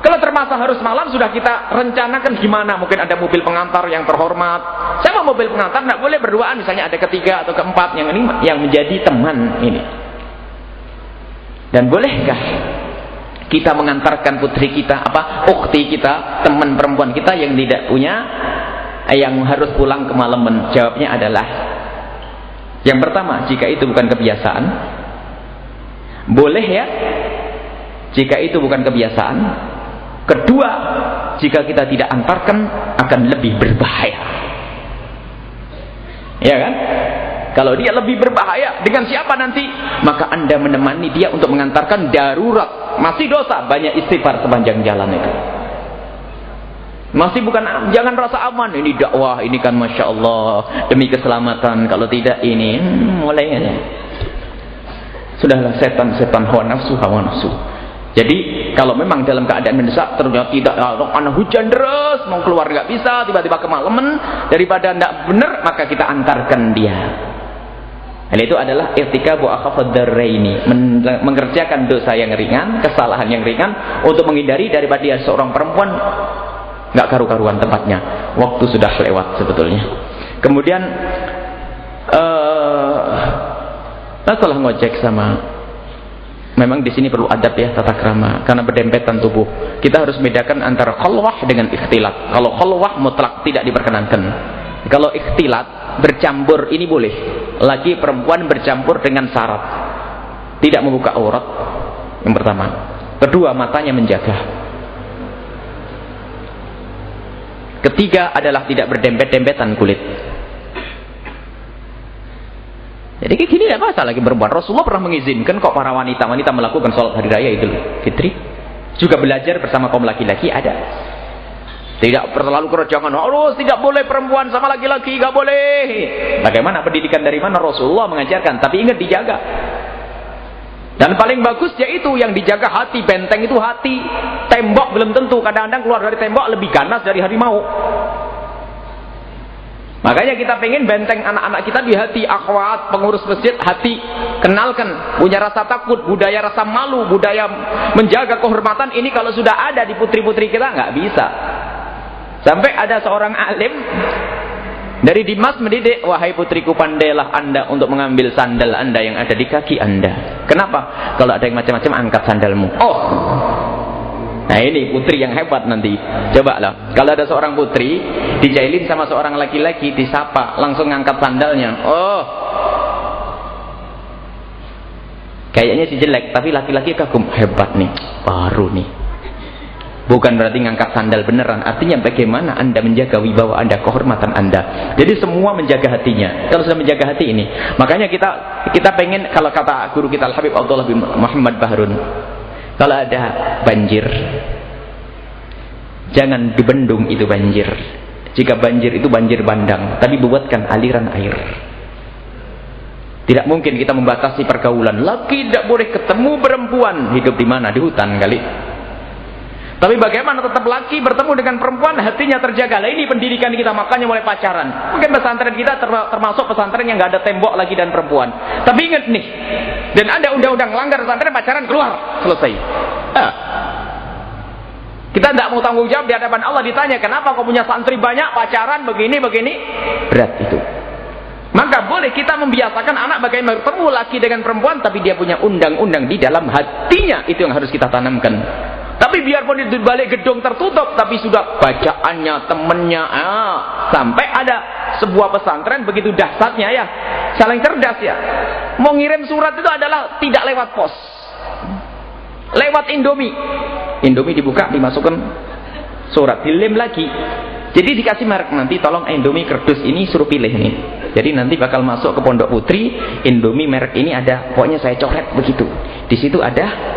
Kalau termasuk harus malam, sudah kita rencanakan gimana? Mungkin ada mobil pengantar yang terhormat. Saya mau mobil pengantar, nggak boleh berduaan. Misalnya ada ketiga atau keempat yang ini yang menjadi teman ini. Dan bolehkah kita mengantarkan putri kita, ukhti kita, teman perempuan kita yang tidak punya, yang harus pulang kemalaman? Jawabnya adalah, yang pertama, jika itu bukan kebiasaan, boleh ya. Jika itu bukan kebiasaan. Kedua, jika kita tidak antarkan akan lebih berbahaya. Ya kan? Kalau dia lebih berbahaya, dengan siapa nanti? Maka Anda menemani dia untuk mengantarkan darurat. Masih dosa, banyak istighfar sepanjang jalan itu. Masih bukan, jangan rasa aman. Ini dakwah, ini kan Masya Allah, demi keselamatan. Kalau tidak ini, mulai aja. Sudahlah, setan hawa nafsu. Jadi kalau memang dalam keadaan mendesak, ternyata tidak, karena hujan deras, mau keluar nggak bisa, tiba-tiba kemalaman, daripada tidak benar, maka kita antarkan dia. Dan itu adalah irtikabu akhafad dararaini, mengerjakan dosa yang ringan, kesalahan yang ringan, untuk menghindari daripada dia seorang perempuan nggak karu-karuan tempatnya. Waktu sudah lewat sebetulnya. Kemudian masalah ngojek sama memang di sini perlu adab ya, tata krama, karena berdempetan tubuh. Kita harus bedakan antara khalwah dengan ikhtilat. Kalau khalwah mutlak tidak diperkenankan. Kalau ikhtilat bercampur ini boleh. Laki perempuan bercampur dengan syarat tidak membuka aurat. Yang pertama. Kedua, matanya menjaga. Ketiga adalah tidak berdempet-dempetan kulit. Jadi kayak gini tidak masalah lagi perempuan. Rasulullah pernah mengizinkan kok para wanita melakukan sholat hari raya Idul Fitri. Juga belajar bersama kaum laki-laki ada. Tidak terlalu kerocongan. Oh, tidak boleh perempuan sama laki-laki, nggak boleh. Bagaimana pendidikan dari mana Rasulullah mengajarkan? Tapi ingat dijaga. Dan paling bagus yaitu yang dijaga hati. Benteng itu hati. Tembok belum tentu. Kadang-kadang keluar dari tembok lebih ganas dari harimau. Makanya kita pengen benteng anak-anak kita di hati. Akhwat, pengurus masjid, hati. Kenalkan, punya rasa takut, budaya rasa malu, budaya menjaga kehormatan. Ini kalau sudah ada di putri-putri kita, nggak bisa. Sampai ada seorang alim dari Dimas mendidik, wahai putriku, pandailah anda untuk mengambil sandal anda yang ada di kaki anda. Kenapa? Kalau ada yang macam-macam, angkat sandalmu. Oh, nah ini putri yang hebat nanti. Coba lah, kalau ada seorang putri dijailin sama seorang laki-laki, disapa, langsung ngangkat sandalnya. Oh, kayaknya si jelek, tapi laki-laki kagum, hebat nih, baru nih. Bukan berarti ngangkat sandal beneran. Artinya bagaimana anda menjaga wibawa anda, kehormatan anda. Jadi semua menjaga hatinya. Kalau sudah menjaga hati ini, makanya kita pengen, kalau kata guru kita Al-Habib Abdullah bin Muhammad Bahrun, kalau ada banjir, jangan dibendung itu banjir. Jika banjir itu banjir bandang, tapi buatkan aliran air. Tidak mungkin kita membatasi pergaulan. Laki tidak boleh ketemu perempuan. Hidup di mana? Di hutan kali. Tapi bagaimana tetap laki bertemu dengan perempuan, hatinya terjaga. Lah ini pendidikan kita, makanya mulai pacaran. Mungkin pesantren kita termasuk pesantren yang nggak ada tembok lagi dan perempuan. Tapi ingat nih, dan ada undang-undang langgar pesantren, pacaran keluar, selesai. Kita tidak mau tanggung jawab di hadapan Allah, ditanya kenapa kau punya santri banyak, pacaran begini, berat itu. Maka boleh kita membiasakan anak bagaimana bertemu laki dengan perempuan, tapi dia punya undang-undang di dalam hatinya, itu yang harus kita tanamkan. Tapi biarpun itu balik gedung tertutup, tapi sudah bacaannya, temennya, sampai ada sebuah pesantren begitu dahsyatnya ya, saling cerdas ya. Mau ngirim surat itu adalah tidak lewat pos, lewat Indomie. Indomie dibuka, dimasukkan surat, dilem lagi. Jadi dikasih merek, nanti tolong Indomie kerdus ini suruh pilih nih. Jadi nanti bakal masuk ke Pondok Putri, Indomie merek ini ada, pokoknya saya coret begitu. Di situ ada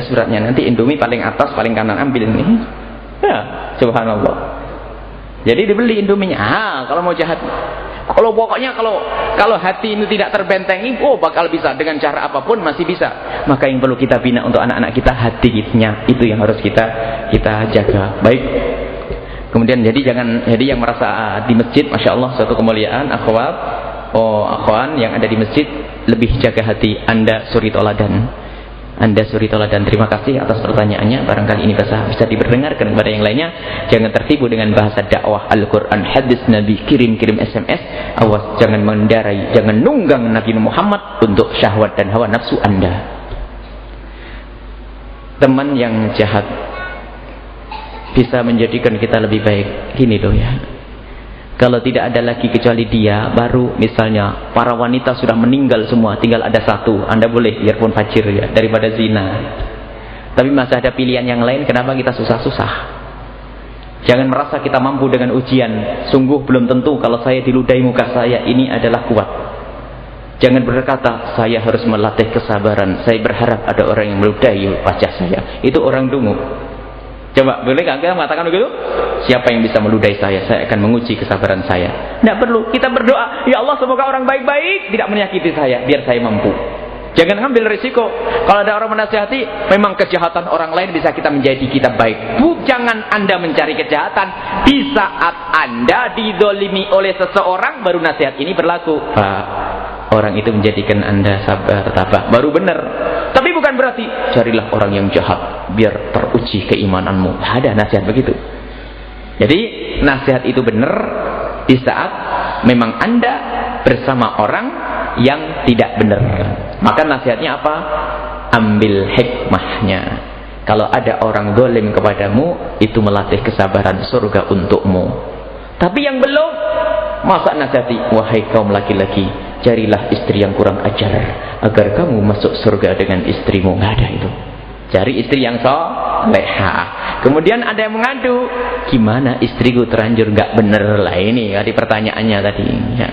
suratnya, nanti Indomie paling atas, paling kanan, ambil nih. Ya, subhanallah. Jadi dibeli Indominya. Kalau mau jahat, kalau pokoknya kalau hati ini tidak terbentengi, bakal bisa dengan cara apapun masih bisa. Maka yang perlu kita bina untuk anak-anak kita, hatinya itu yang harus kita jaga. Baik. Kemudian jadi yang merasa di masjid, masya Allah suatu kemuliaan, akhwan yang ada di masjid, lebih jaga hati. Anda suri toladan. Terima kasih atas pertanyaannya. Barangkali ini bisa diperdengarkan kepada yang lainnya. Jangan tertipu dengan bahasa dakwah Al-Quran, hadis Nabi, kirim SMS. Awas, jangan mengendarai, jangan nunggang Nabi Muhammad untuk syahwat dan hawa nafsu Anda. Teman yang jahat bisa menjadikan kita lebih baik. Gini loh ya, kalau tidak ada lagi kecuali dia, baru misalnya para wanita sudah meninggal semua, tinggal ada satu, Anda boleh biarpun fajir ya, daripada zina. Tapi masih ada pilihan yang lain, kenapa kita susah-susah? Jangan merasa kita mampu dengan ujian. Sungguh belum tentu kalau saya diludahi muka saya ini adalah kuat. Jangan berkata saya harus melatih kesabaran, saya berharap ada orang yang meludahi wajah saya. Itu orang dungu. Coba, boleh nggak kita mengatakan begitu? Siapa yang bisa meludahi saya akan menguji kesabaran saya. Tidak perlu, kita berdoa, ya Allah semoga orang baik-baik tidak menyakiti saya, biar saya mampu. Jangan ambil risiko. Kalau ada orang menasihati, memang kejahatan orang lain bisa kita menjadi kita baik. Jangan Anda mencari kejahatan. Di saat Anda didolimi oleh seseorang, baru nasihat ini berlaku. Orang itu menjadikan Anda sabar, tabah, baru benar. Tapi bukan berarti carilah orang yang jahat biar teruji keimananmu. Ada nasihat begitu. Jadi nasihat itu benar di saat memang Anda bersama orang yang tidak benar. Maka nasihatnya apa? ambil hikmahnya. Kalau ada orang zalim kepadamu, itu melatih kesabaran, surga untukmu. Tapi yang belum, masa nasihati, wahai kaum laki-laki, carilah istri yang kurang ajar agar kamu masuk surga dengan istrimu. Nggak ada itu. Cari istri yang soleha. Kemudian ada yang mengadu, gimana istriku terlanjur nggak bener lah, ini tadi pertanyaannya tadi. Ya.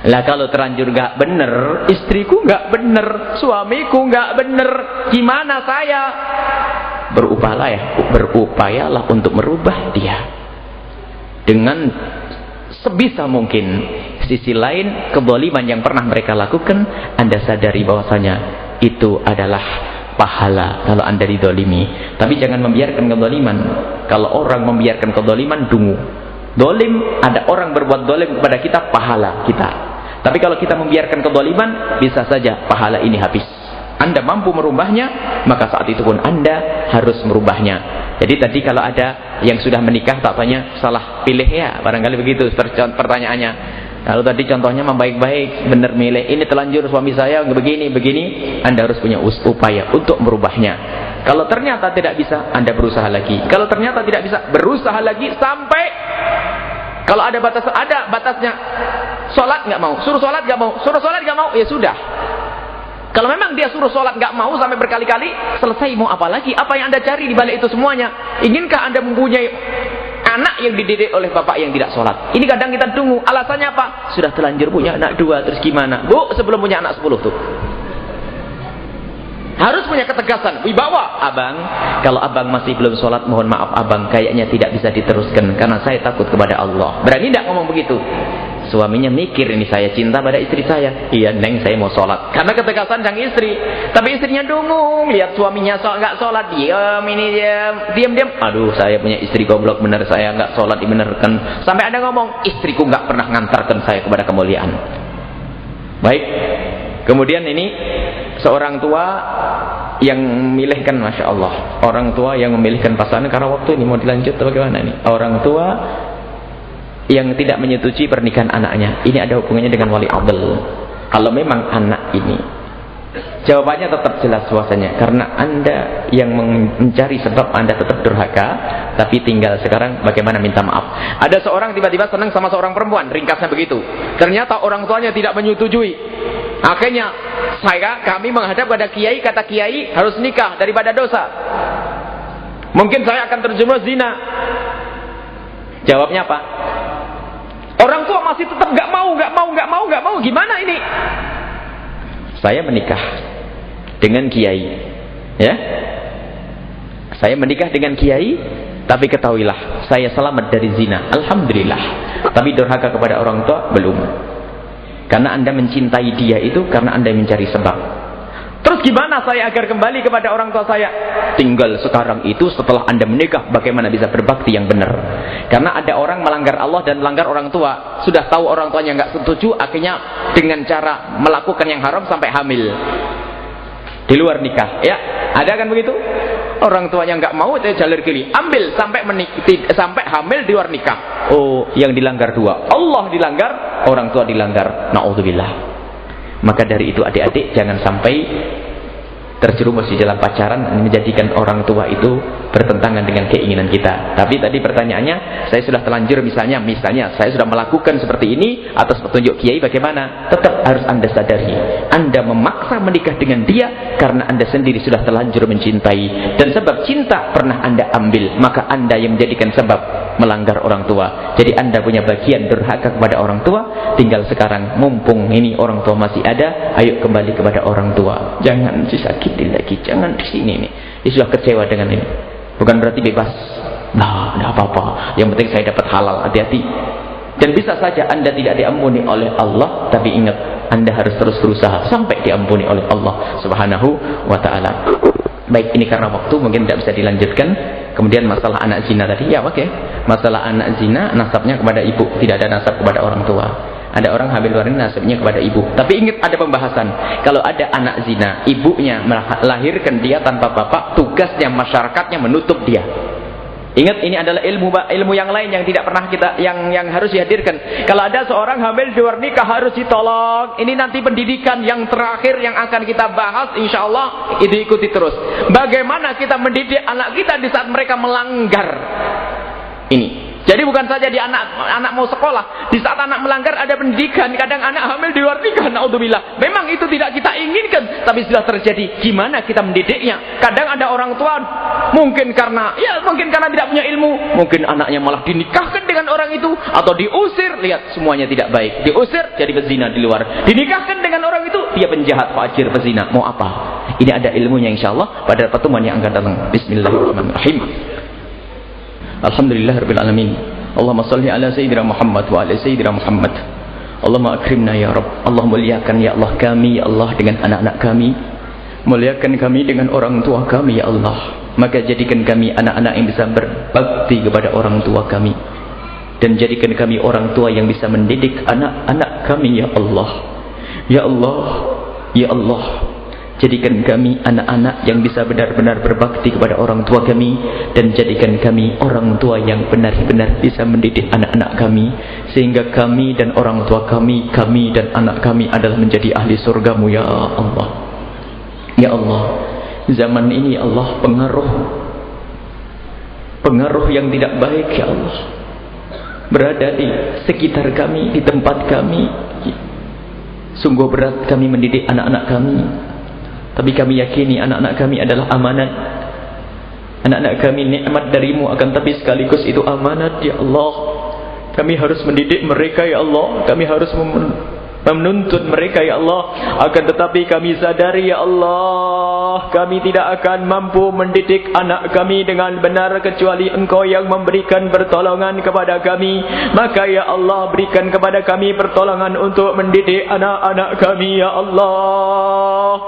Lah kalau terlanjur nggak bener, istriku nggak bener, suamiku nggak bener, gimana saya? Berupayalah untuk merubah dia dengan sebisa mungkin. Sisi lain, kezaliman yang pernah mereka lakukan, Anda sadari bahwasanya itu adalah pahala kalau Anda dizalimi. Tapi jangan membiarkan kezaliman. Kalau orang membiarkan kezaliman, dungu. Zalim, ada orang berbuat zalim kepada kita, pahala kita. Tapi kalau kita membiarkan kezaliman, bisa saja pahala ini habis. Anda mampu merubahnya, maka saat itu pun Anda harus merubahnya. Jadi tadi kalau ada yang sudah menikah, tak tanya salah pilih ya, barangkali begitu pertanyaannya. Kalau tadi contohnya baik-baik, benar milih, ini telanjur suami saya begini, Anda harus punya upaya untuk merubahnya. Kalau ternyata tidak bisa, Anda berusaha lagi. Kalau ternyata tidak bisa, berusaha lagi sampai kalau ada batasnya. Sholat nggak mau, suruh sholat nggak mau, suruh sholat nggak mau, ya sudah. Kalau memang dia suruh sholat nggak mau sampai berkali-kali, selesai, mau apa lagi? Apa yang Anda cari di balik itu semuanya? Inkah Anda mempunyai anak yang dididik oleh bapak yang tidak sholat? Ini kadang kita tunggu. Alasannya apa? Sudah telanjur punya anak 2, terus gimana? Bu, sebelum punya anak 10 tuh. Harus punya ketegasan, wibawa. Abang, kalau abang masih belum sholat, mohon maaf abang, kayaknya tidak bisa diteruskan karena saya takut kepada Allah. Berani tidak ngomong begitu? Suaminya mikir, ini saya cinta pada istri saya. Iya neng, saya mau sholat. Karena ketegasan sang istri. Tapi istrinya dungu, lihat suaminya nggak sholat, diam. Aduh, saya punya istri goblok bener, saya nggak sholat dibenerkan. Sampai ada ngomong, istriku nggak pernah ngantarkan saya kepada kemuliaan. Baik. Kemudian ini seorang tua yang memilihkan, masya Allah, orang tua yang memilihkan pasangan karena waktu ini mau dilanjut atau bagaimana nih? Orang tua yang tidak menyetujui pernikahan anaknya, ini ada hubungannya dengan wali adl. Kalau memang anak ini, jawabannya tetap jelas suasananya, karena Anda yang mencari sebab Anda tetap durhaka, tapi tinggal sekarang bagaimana minta maaf. Ada seorang tiba-tiba senang sama seorang perempuan, ringkasnya begitu. Ternyata orang tuanya tidak menyetujui. Akhirnya kami menghadap pada kiai, kata kiai harus nikah daripada dosa. Mungkin saya akan terjerumus zina. Jawabnya apa? Orang tua masih tetap nggak mau. Gimana ini? Saya menikah dengan kiai, ya. Saya menikah dengan kiai, tapi ketahuilah saya selamat dari zina. Alhamdulillah. Tapi durhaka kepada orang tua belum. Karena Anda mencintai dia itu karena Anda mencari sebab. Terus gimana saya agar kembali kepada orang tua saya? Tinggal sekarang itu setelah Anda menikah, bagaimana bisa berbakti yang benar. Karena ada orang melanggar Allah dan melanggar orang tua. Sudah tahu orang tuanya nggak setuju, akhirnya dengan cara melakukan yang haram sampai hamil. Di luar nikah, ya. Ada kan begitu? Orang tuanya nggak mau, itu jalur kiri. Ambil sampai hamil di luar nikah. Oh, yang dilanggar dua. Allah dilanggar, orang tua dilanggar. Na'udzubillah. Maka dari itu adik-adik jangan sampai terjerumus di dalam pacaran menjadikan orang tua itu bertentangan dengan keinginan kita. Tapi tadi pertanyaannya, saya sudah telanjur misalnya saya sudah melakukan seperti ini atas petunjuk kiai, bagaimana? Tetap harus Anda sadari, Anda memaksa menikah dengan dia karena Anda sendiri sudah terlanjur mencintai, dan sebab cinta pernah Anda ambil, maka Anda yang menjadikan sebab melanggar orang tua. Jadi Anda punya bagian durhaka kepada orang tua. Tinggal sekarang mumpung ini orang tua masih ada, ayo kembali kepada orang tua. Jangan disakitin lagi, jangan di sini nih. Dia sudah kecewa dengan ini. Bukan berarti bebas. Nah, tidak apa-apa. Yang penting saya dapat halal. Hati-hati. Dan bisa saja Anda tidak diampuni oleh Allah, tapi ingat, Anda harus terus berusaha sampai diampuni oleh Allah Subhanahu wa ta'ala. Baik, ini karena waktu mungkin tidak bisa dilanjutkan. Kemudian masalah anak zina tadi, ya oke. Masalah anak zina, nasabnya kepada ibu, tidak ada nasab kepada orang tua. Ada orang hamil luar ini nasabnya kepada ibu. Tapi ingat, ada pembahasan. Kalau ada anak zina, ibunya melahirkan dia tanpa bapak, tugasnya masyarakatnya menutup dia. Ingat, ini adalah ilmu yang lain yang tidak pernah kita yang harus dihadirkan. Kalau ada seorang hamil di luar nikah harus ditolong. Ini nanti pendidikan yang terakhir yang akan kita bahas, insyaallah itu ikuti terus. Bagaimana kita mendidik anak kita di saat mereka melanggar ini. Jadi bukan saja di anak mau sekolah, di saat anak melanggar ada pendidikan. Kadang anak hamil di luar nikah, naudzubillah. Memang itu tidak kita inginkan, tapi sudah terjadi. Gimana kita mendidiknya? Kadang ada orang tua mungkin karena tidak punya ilmu, mungkin anaknya malah dinikahkan dengan orang itu atau diusir. Lihat, semuanya tidak baik. Diusir jadi pezina di luar. Dinikahkan dengan orang itu, dia penjahat, fajir, pezina. Mau apa? Ini ada ilmunya insyaallah pada pertemuan yang akan datang. Bismillahirrahmanirrahim. Alhamdulillahirabbil alamin. Allahumma shalli ala sayyidina Muhammad wa ala sayyidina Muhammad. Allahumma akrimna ya Rabb. Allah muliakan ya Allah kami, ya Allah, dengan anak-anak kami. Muliakan kami dengan orang tua kami, ya Allah. Maka jadikan kami anak-anak yang bisa berbakti kepada orang tua kami, dan jadikan kami orang tua yang bisa mendidik anak-anak kami, ya Allah. Ya Allah, ya Allah. Jadikan kami anak-anak yang bisa benar-benar berbakti kepada orang tua kami, dan jadikan kami orang tua yang benar-benar bisa mendidik anak-anak kami, sehingga kami dan orang tua kami dan anak kami adalah menjadi ahli surgamu, ya Allah. Ya Allah, zaman ini Allah pengaruh yang tidak baik, ya Allah, berada di sekitar kami, di tempat kami. Sungguh berat kami mendidik anak-anak kami. Tapi kami yakini anak-anak kami adalah amanat. Anak-anak kami nikmat darimu, akan tapi sekaligus itu amanat, ya Allah. Kami harus mendidik mereka, ya Allah. Kami harus menuntut mereka, ya Allah. Akan tetapi kami sadari, ya Allah, kami tidak akan mampu mendidik anak kami dengan benar kecuali Engkau yang memberikan pertolongan kepada kami. Maka ya Allah, berikan kepada kami pertolongan untuk mendidik anak-anak kami, ya Allah.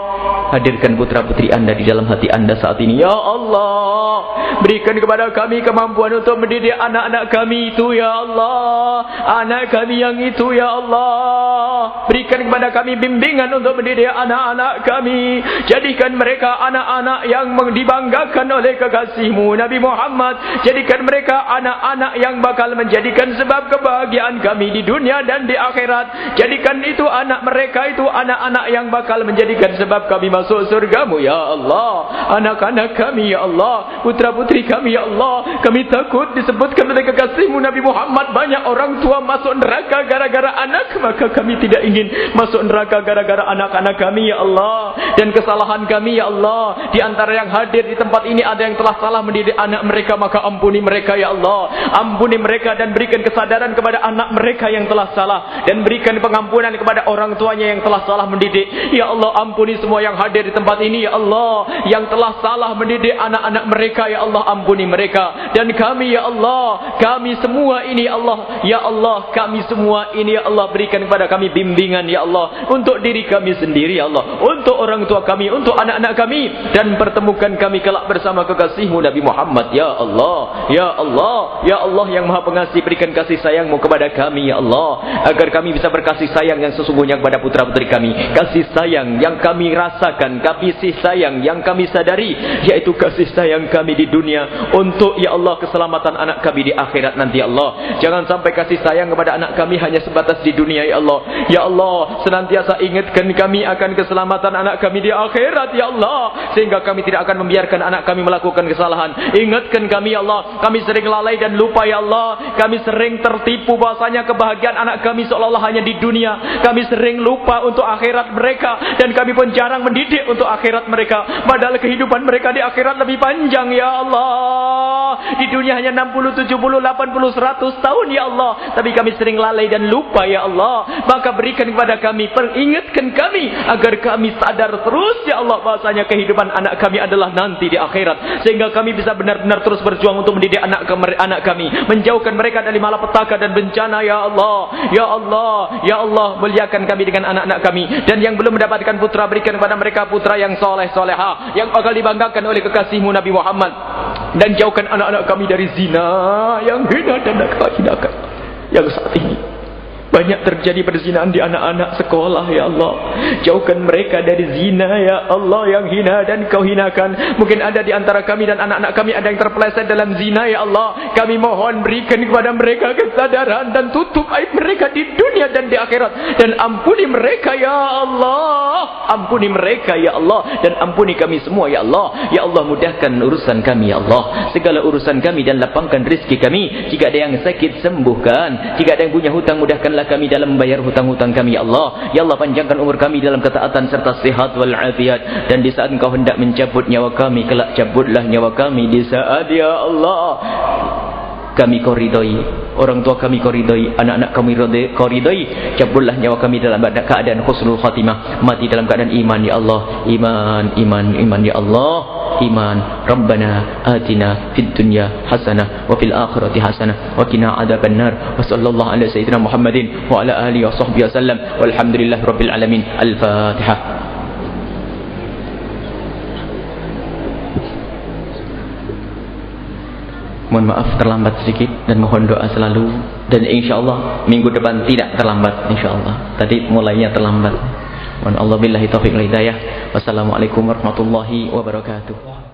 Hadirkan putra-putri Anda di dalam hati Anda saat ini, ya Allah. Berikan kepada kami kemampuan untuk mendidik anak-anak kami itu, ya Allah. Anak kami yang itu, ya Allah. Berikan kepada kami bimbingan untuk mendidik anak-anak kami. Jadikan mereka anak-anak yang dibanggakan oleh kekasihmu Nabi Muhammad. Jadikan mereka anak-anak yang bakal menjadikan sebab kebahagiaan kami di dunia dan di akhirat. Jadikan itu anak mereka itu anak-anak yang bakal menjadikan sebab kami masuk surgamu, ya Allah. Anak-anak kami, ya Allah, putra-putri kami, ya Allah. Kami takut disebutkan oleh kekasihmu Nabi Muhammad banyak orang tua masuk neraka gara-gara anak. Maka kami tidak ingin masuk neraka gara-gara anak-anak kami, ya Allah. Dan kesalahan kami, ya Allah, di antara yang hadir di tempat ini ada yang telah salah mendidik anak mereka, maka ampuni mereka, ya Allah. Ampuni mereka dan berikan kesadaran kepada anak mereka yang telah salah, dan berikan pengampunan kepada orang tuanya yang telah salah mendidik. Ya Allah, ampuni semua yang hadir di tempat ini, ya Allah, yang telah salah mendidik anak-anak mereka, ya Allah, ampuni mereka. Dan kami, ya Allah, kami semua ini, ya Allah, ya Allah, kami semua ini, ya Allah, berikan kepada kami bimbingan, ya Allah, untuk diri kami sendiri, ya Allah, untuk orang tua kami, untuk anak-anak kami, dan pertemukan kami kelak bersama kekasihmu Nabi Muhammad, ya Allah. Ya Allah, ya Allah yang Maha Pengasih, berikan kasih sayangmu kepada kami, ya Allah, agar kami bisa berkasih sayang yang sesungguhnya kepada putra-putri kami. Kasih sayang yang kami rasakan, kasih sayang yang kami sadari, yaitu kasih sayang kami di dunia untuk, ya Allah, keselamatan anak kami di akhirat nanti, ya Allah. Jangan sampai kasih sayang kepada anak kami hanya sebatas di dunia, ya Allah. Ya Allah, senantiasa ingatkan kami akan keselamatan anak kami di akhirat, ya Allah, sehingga kami tidak akan membiarkan anak kami melakukan kesalahan. Ingatkan kami, ya Allah. Kami sering lalai dan lupa, ya Allah. Kami sering tertipu bahasanya kebahagiaan anak kami seolah-olah hanya di dunia. Kami sering lupa untuk akhirat mereka, dan kami pun jarang mendidik untuk akhirat mereka, padahal kehidupan mereka di akhirat lebih panjang, ya Allah. Di dunia hanya 60, 70, 80, 100 tahun, ya Allah, tapi kami sering lalai dan lupa, ya Allah. Maka berikan kepada kami, peringatkan kami agar kami sadar terus, ya Allah, bahasanya kehidupan anak kami adalah nanti di akhirat, sehingga kami bisa benar-benar terus berjuang untuk mendidik anak kami, menjauhkan mereka dari malapetaka dan bencana, ya Allah. Ya Allah, ya Allah, muliakan kami dengan anak-anak kami, dan yang belum mendapatkan putra, berikan kepada mereka putra yang soleh soleha, yang bakal dibanggakan oleh kekasihmu Nabi Muhammad. Dan jauhkan anak-anak kami dari zina yang hina dan hinakan yang saat ini Banyak terjadi perzinahan di anak-anak sekolah, ya Allah. Jauhkan mereka dari zina, ya Allah, yang hina dan kau hinakan. Mungkin ada di antara kami dan anak-anak kami ada yang terpeleset dalam zina, ya Allah. Kami mohon berikan kepada mereka kesadaran dan tutup aib mereka di dunia dan di akhirat. Dan ampuni mereka, ya Allah. Ampuni mereka, ya Allah. Dan ampuni kami semua, ya Allah. Ya Allah, mudahkan urusan kami, ya Allah. Segala urusan kami dan lapangkan rezeki kami. Jika ada yang sakit, sembuhkan. Jika ada yang punya hutang, mudahkanlah kami dalam membayar hutang-hutang kami, ya Allah. Ya Allah, panjangkan umur kami dalam ketaatan serta sehat wal afiat. Dan di saat Engkau hendak mencabut nyawa kami, kelak cabutlah nyawa kami di saat, ya Allah, kami kau ridhoi, orang tua kami kau ridhoi, anak-anak kami kau ridhoi. Cabutlah nyawa kami dalam keadaan husnul khatimah, mati dalam keadaan iman, ya Allah. Iman, ya Allah. Iman. Rabbana atina fid dunya hasanah wa fil akhirati hasanah wa qina adzabannar. Wa sallallahu ala sayyidina Muhammadin wa ala alihi wa sahbihi wasallam. Walhamdulillahi rabbil alamin. Al-Fatihah. Mohon maaf terlambat sedikit dan mohon doa selalu, dan insyaallah minggu depan tidak terlambat insyaallah. Tadi mulainya terlambat. Mohon Allah billahi taufiq wal hidayah. Wassalamualaikum warahmatullahi wabarakatuh.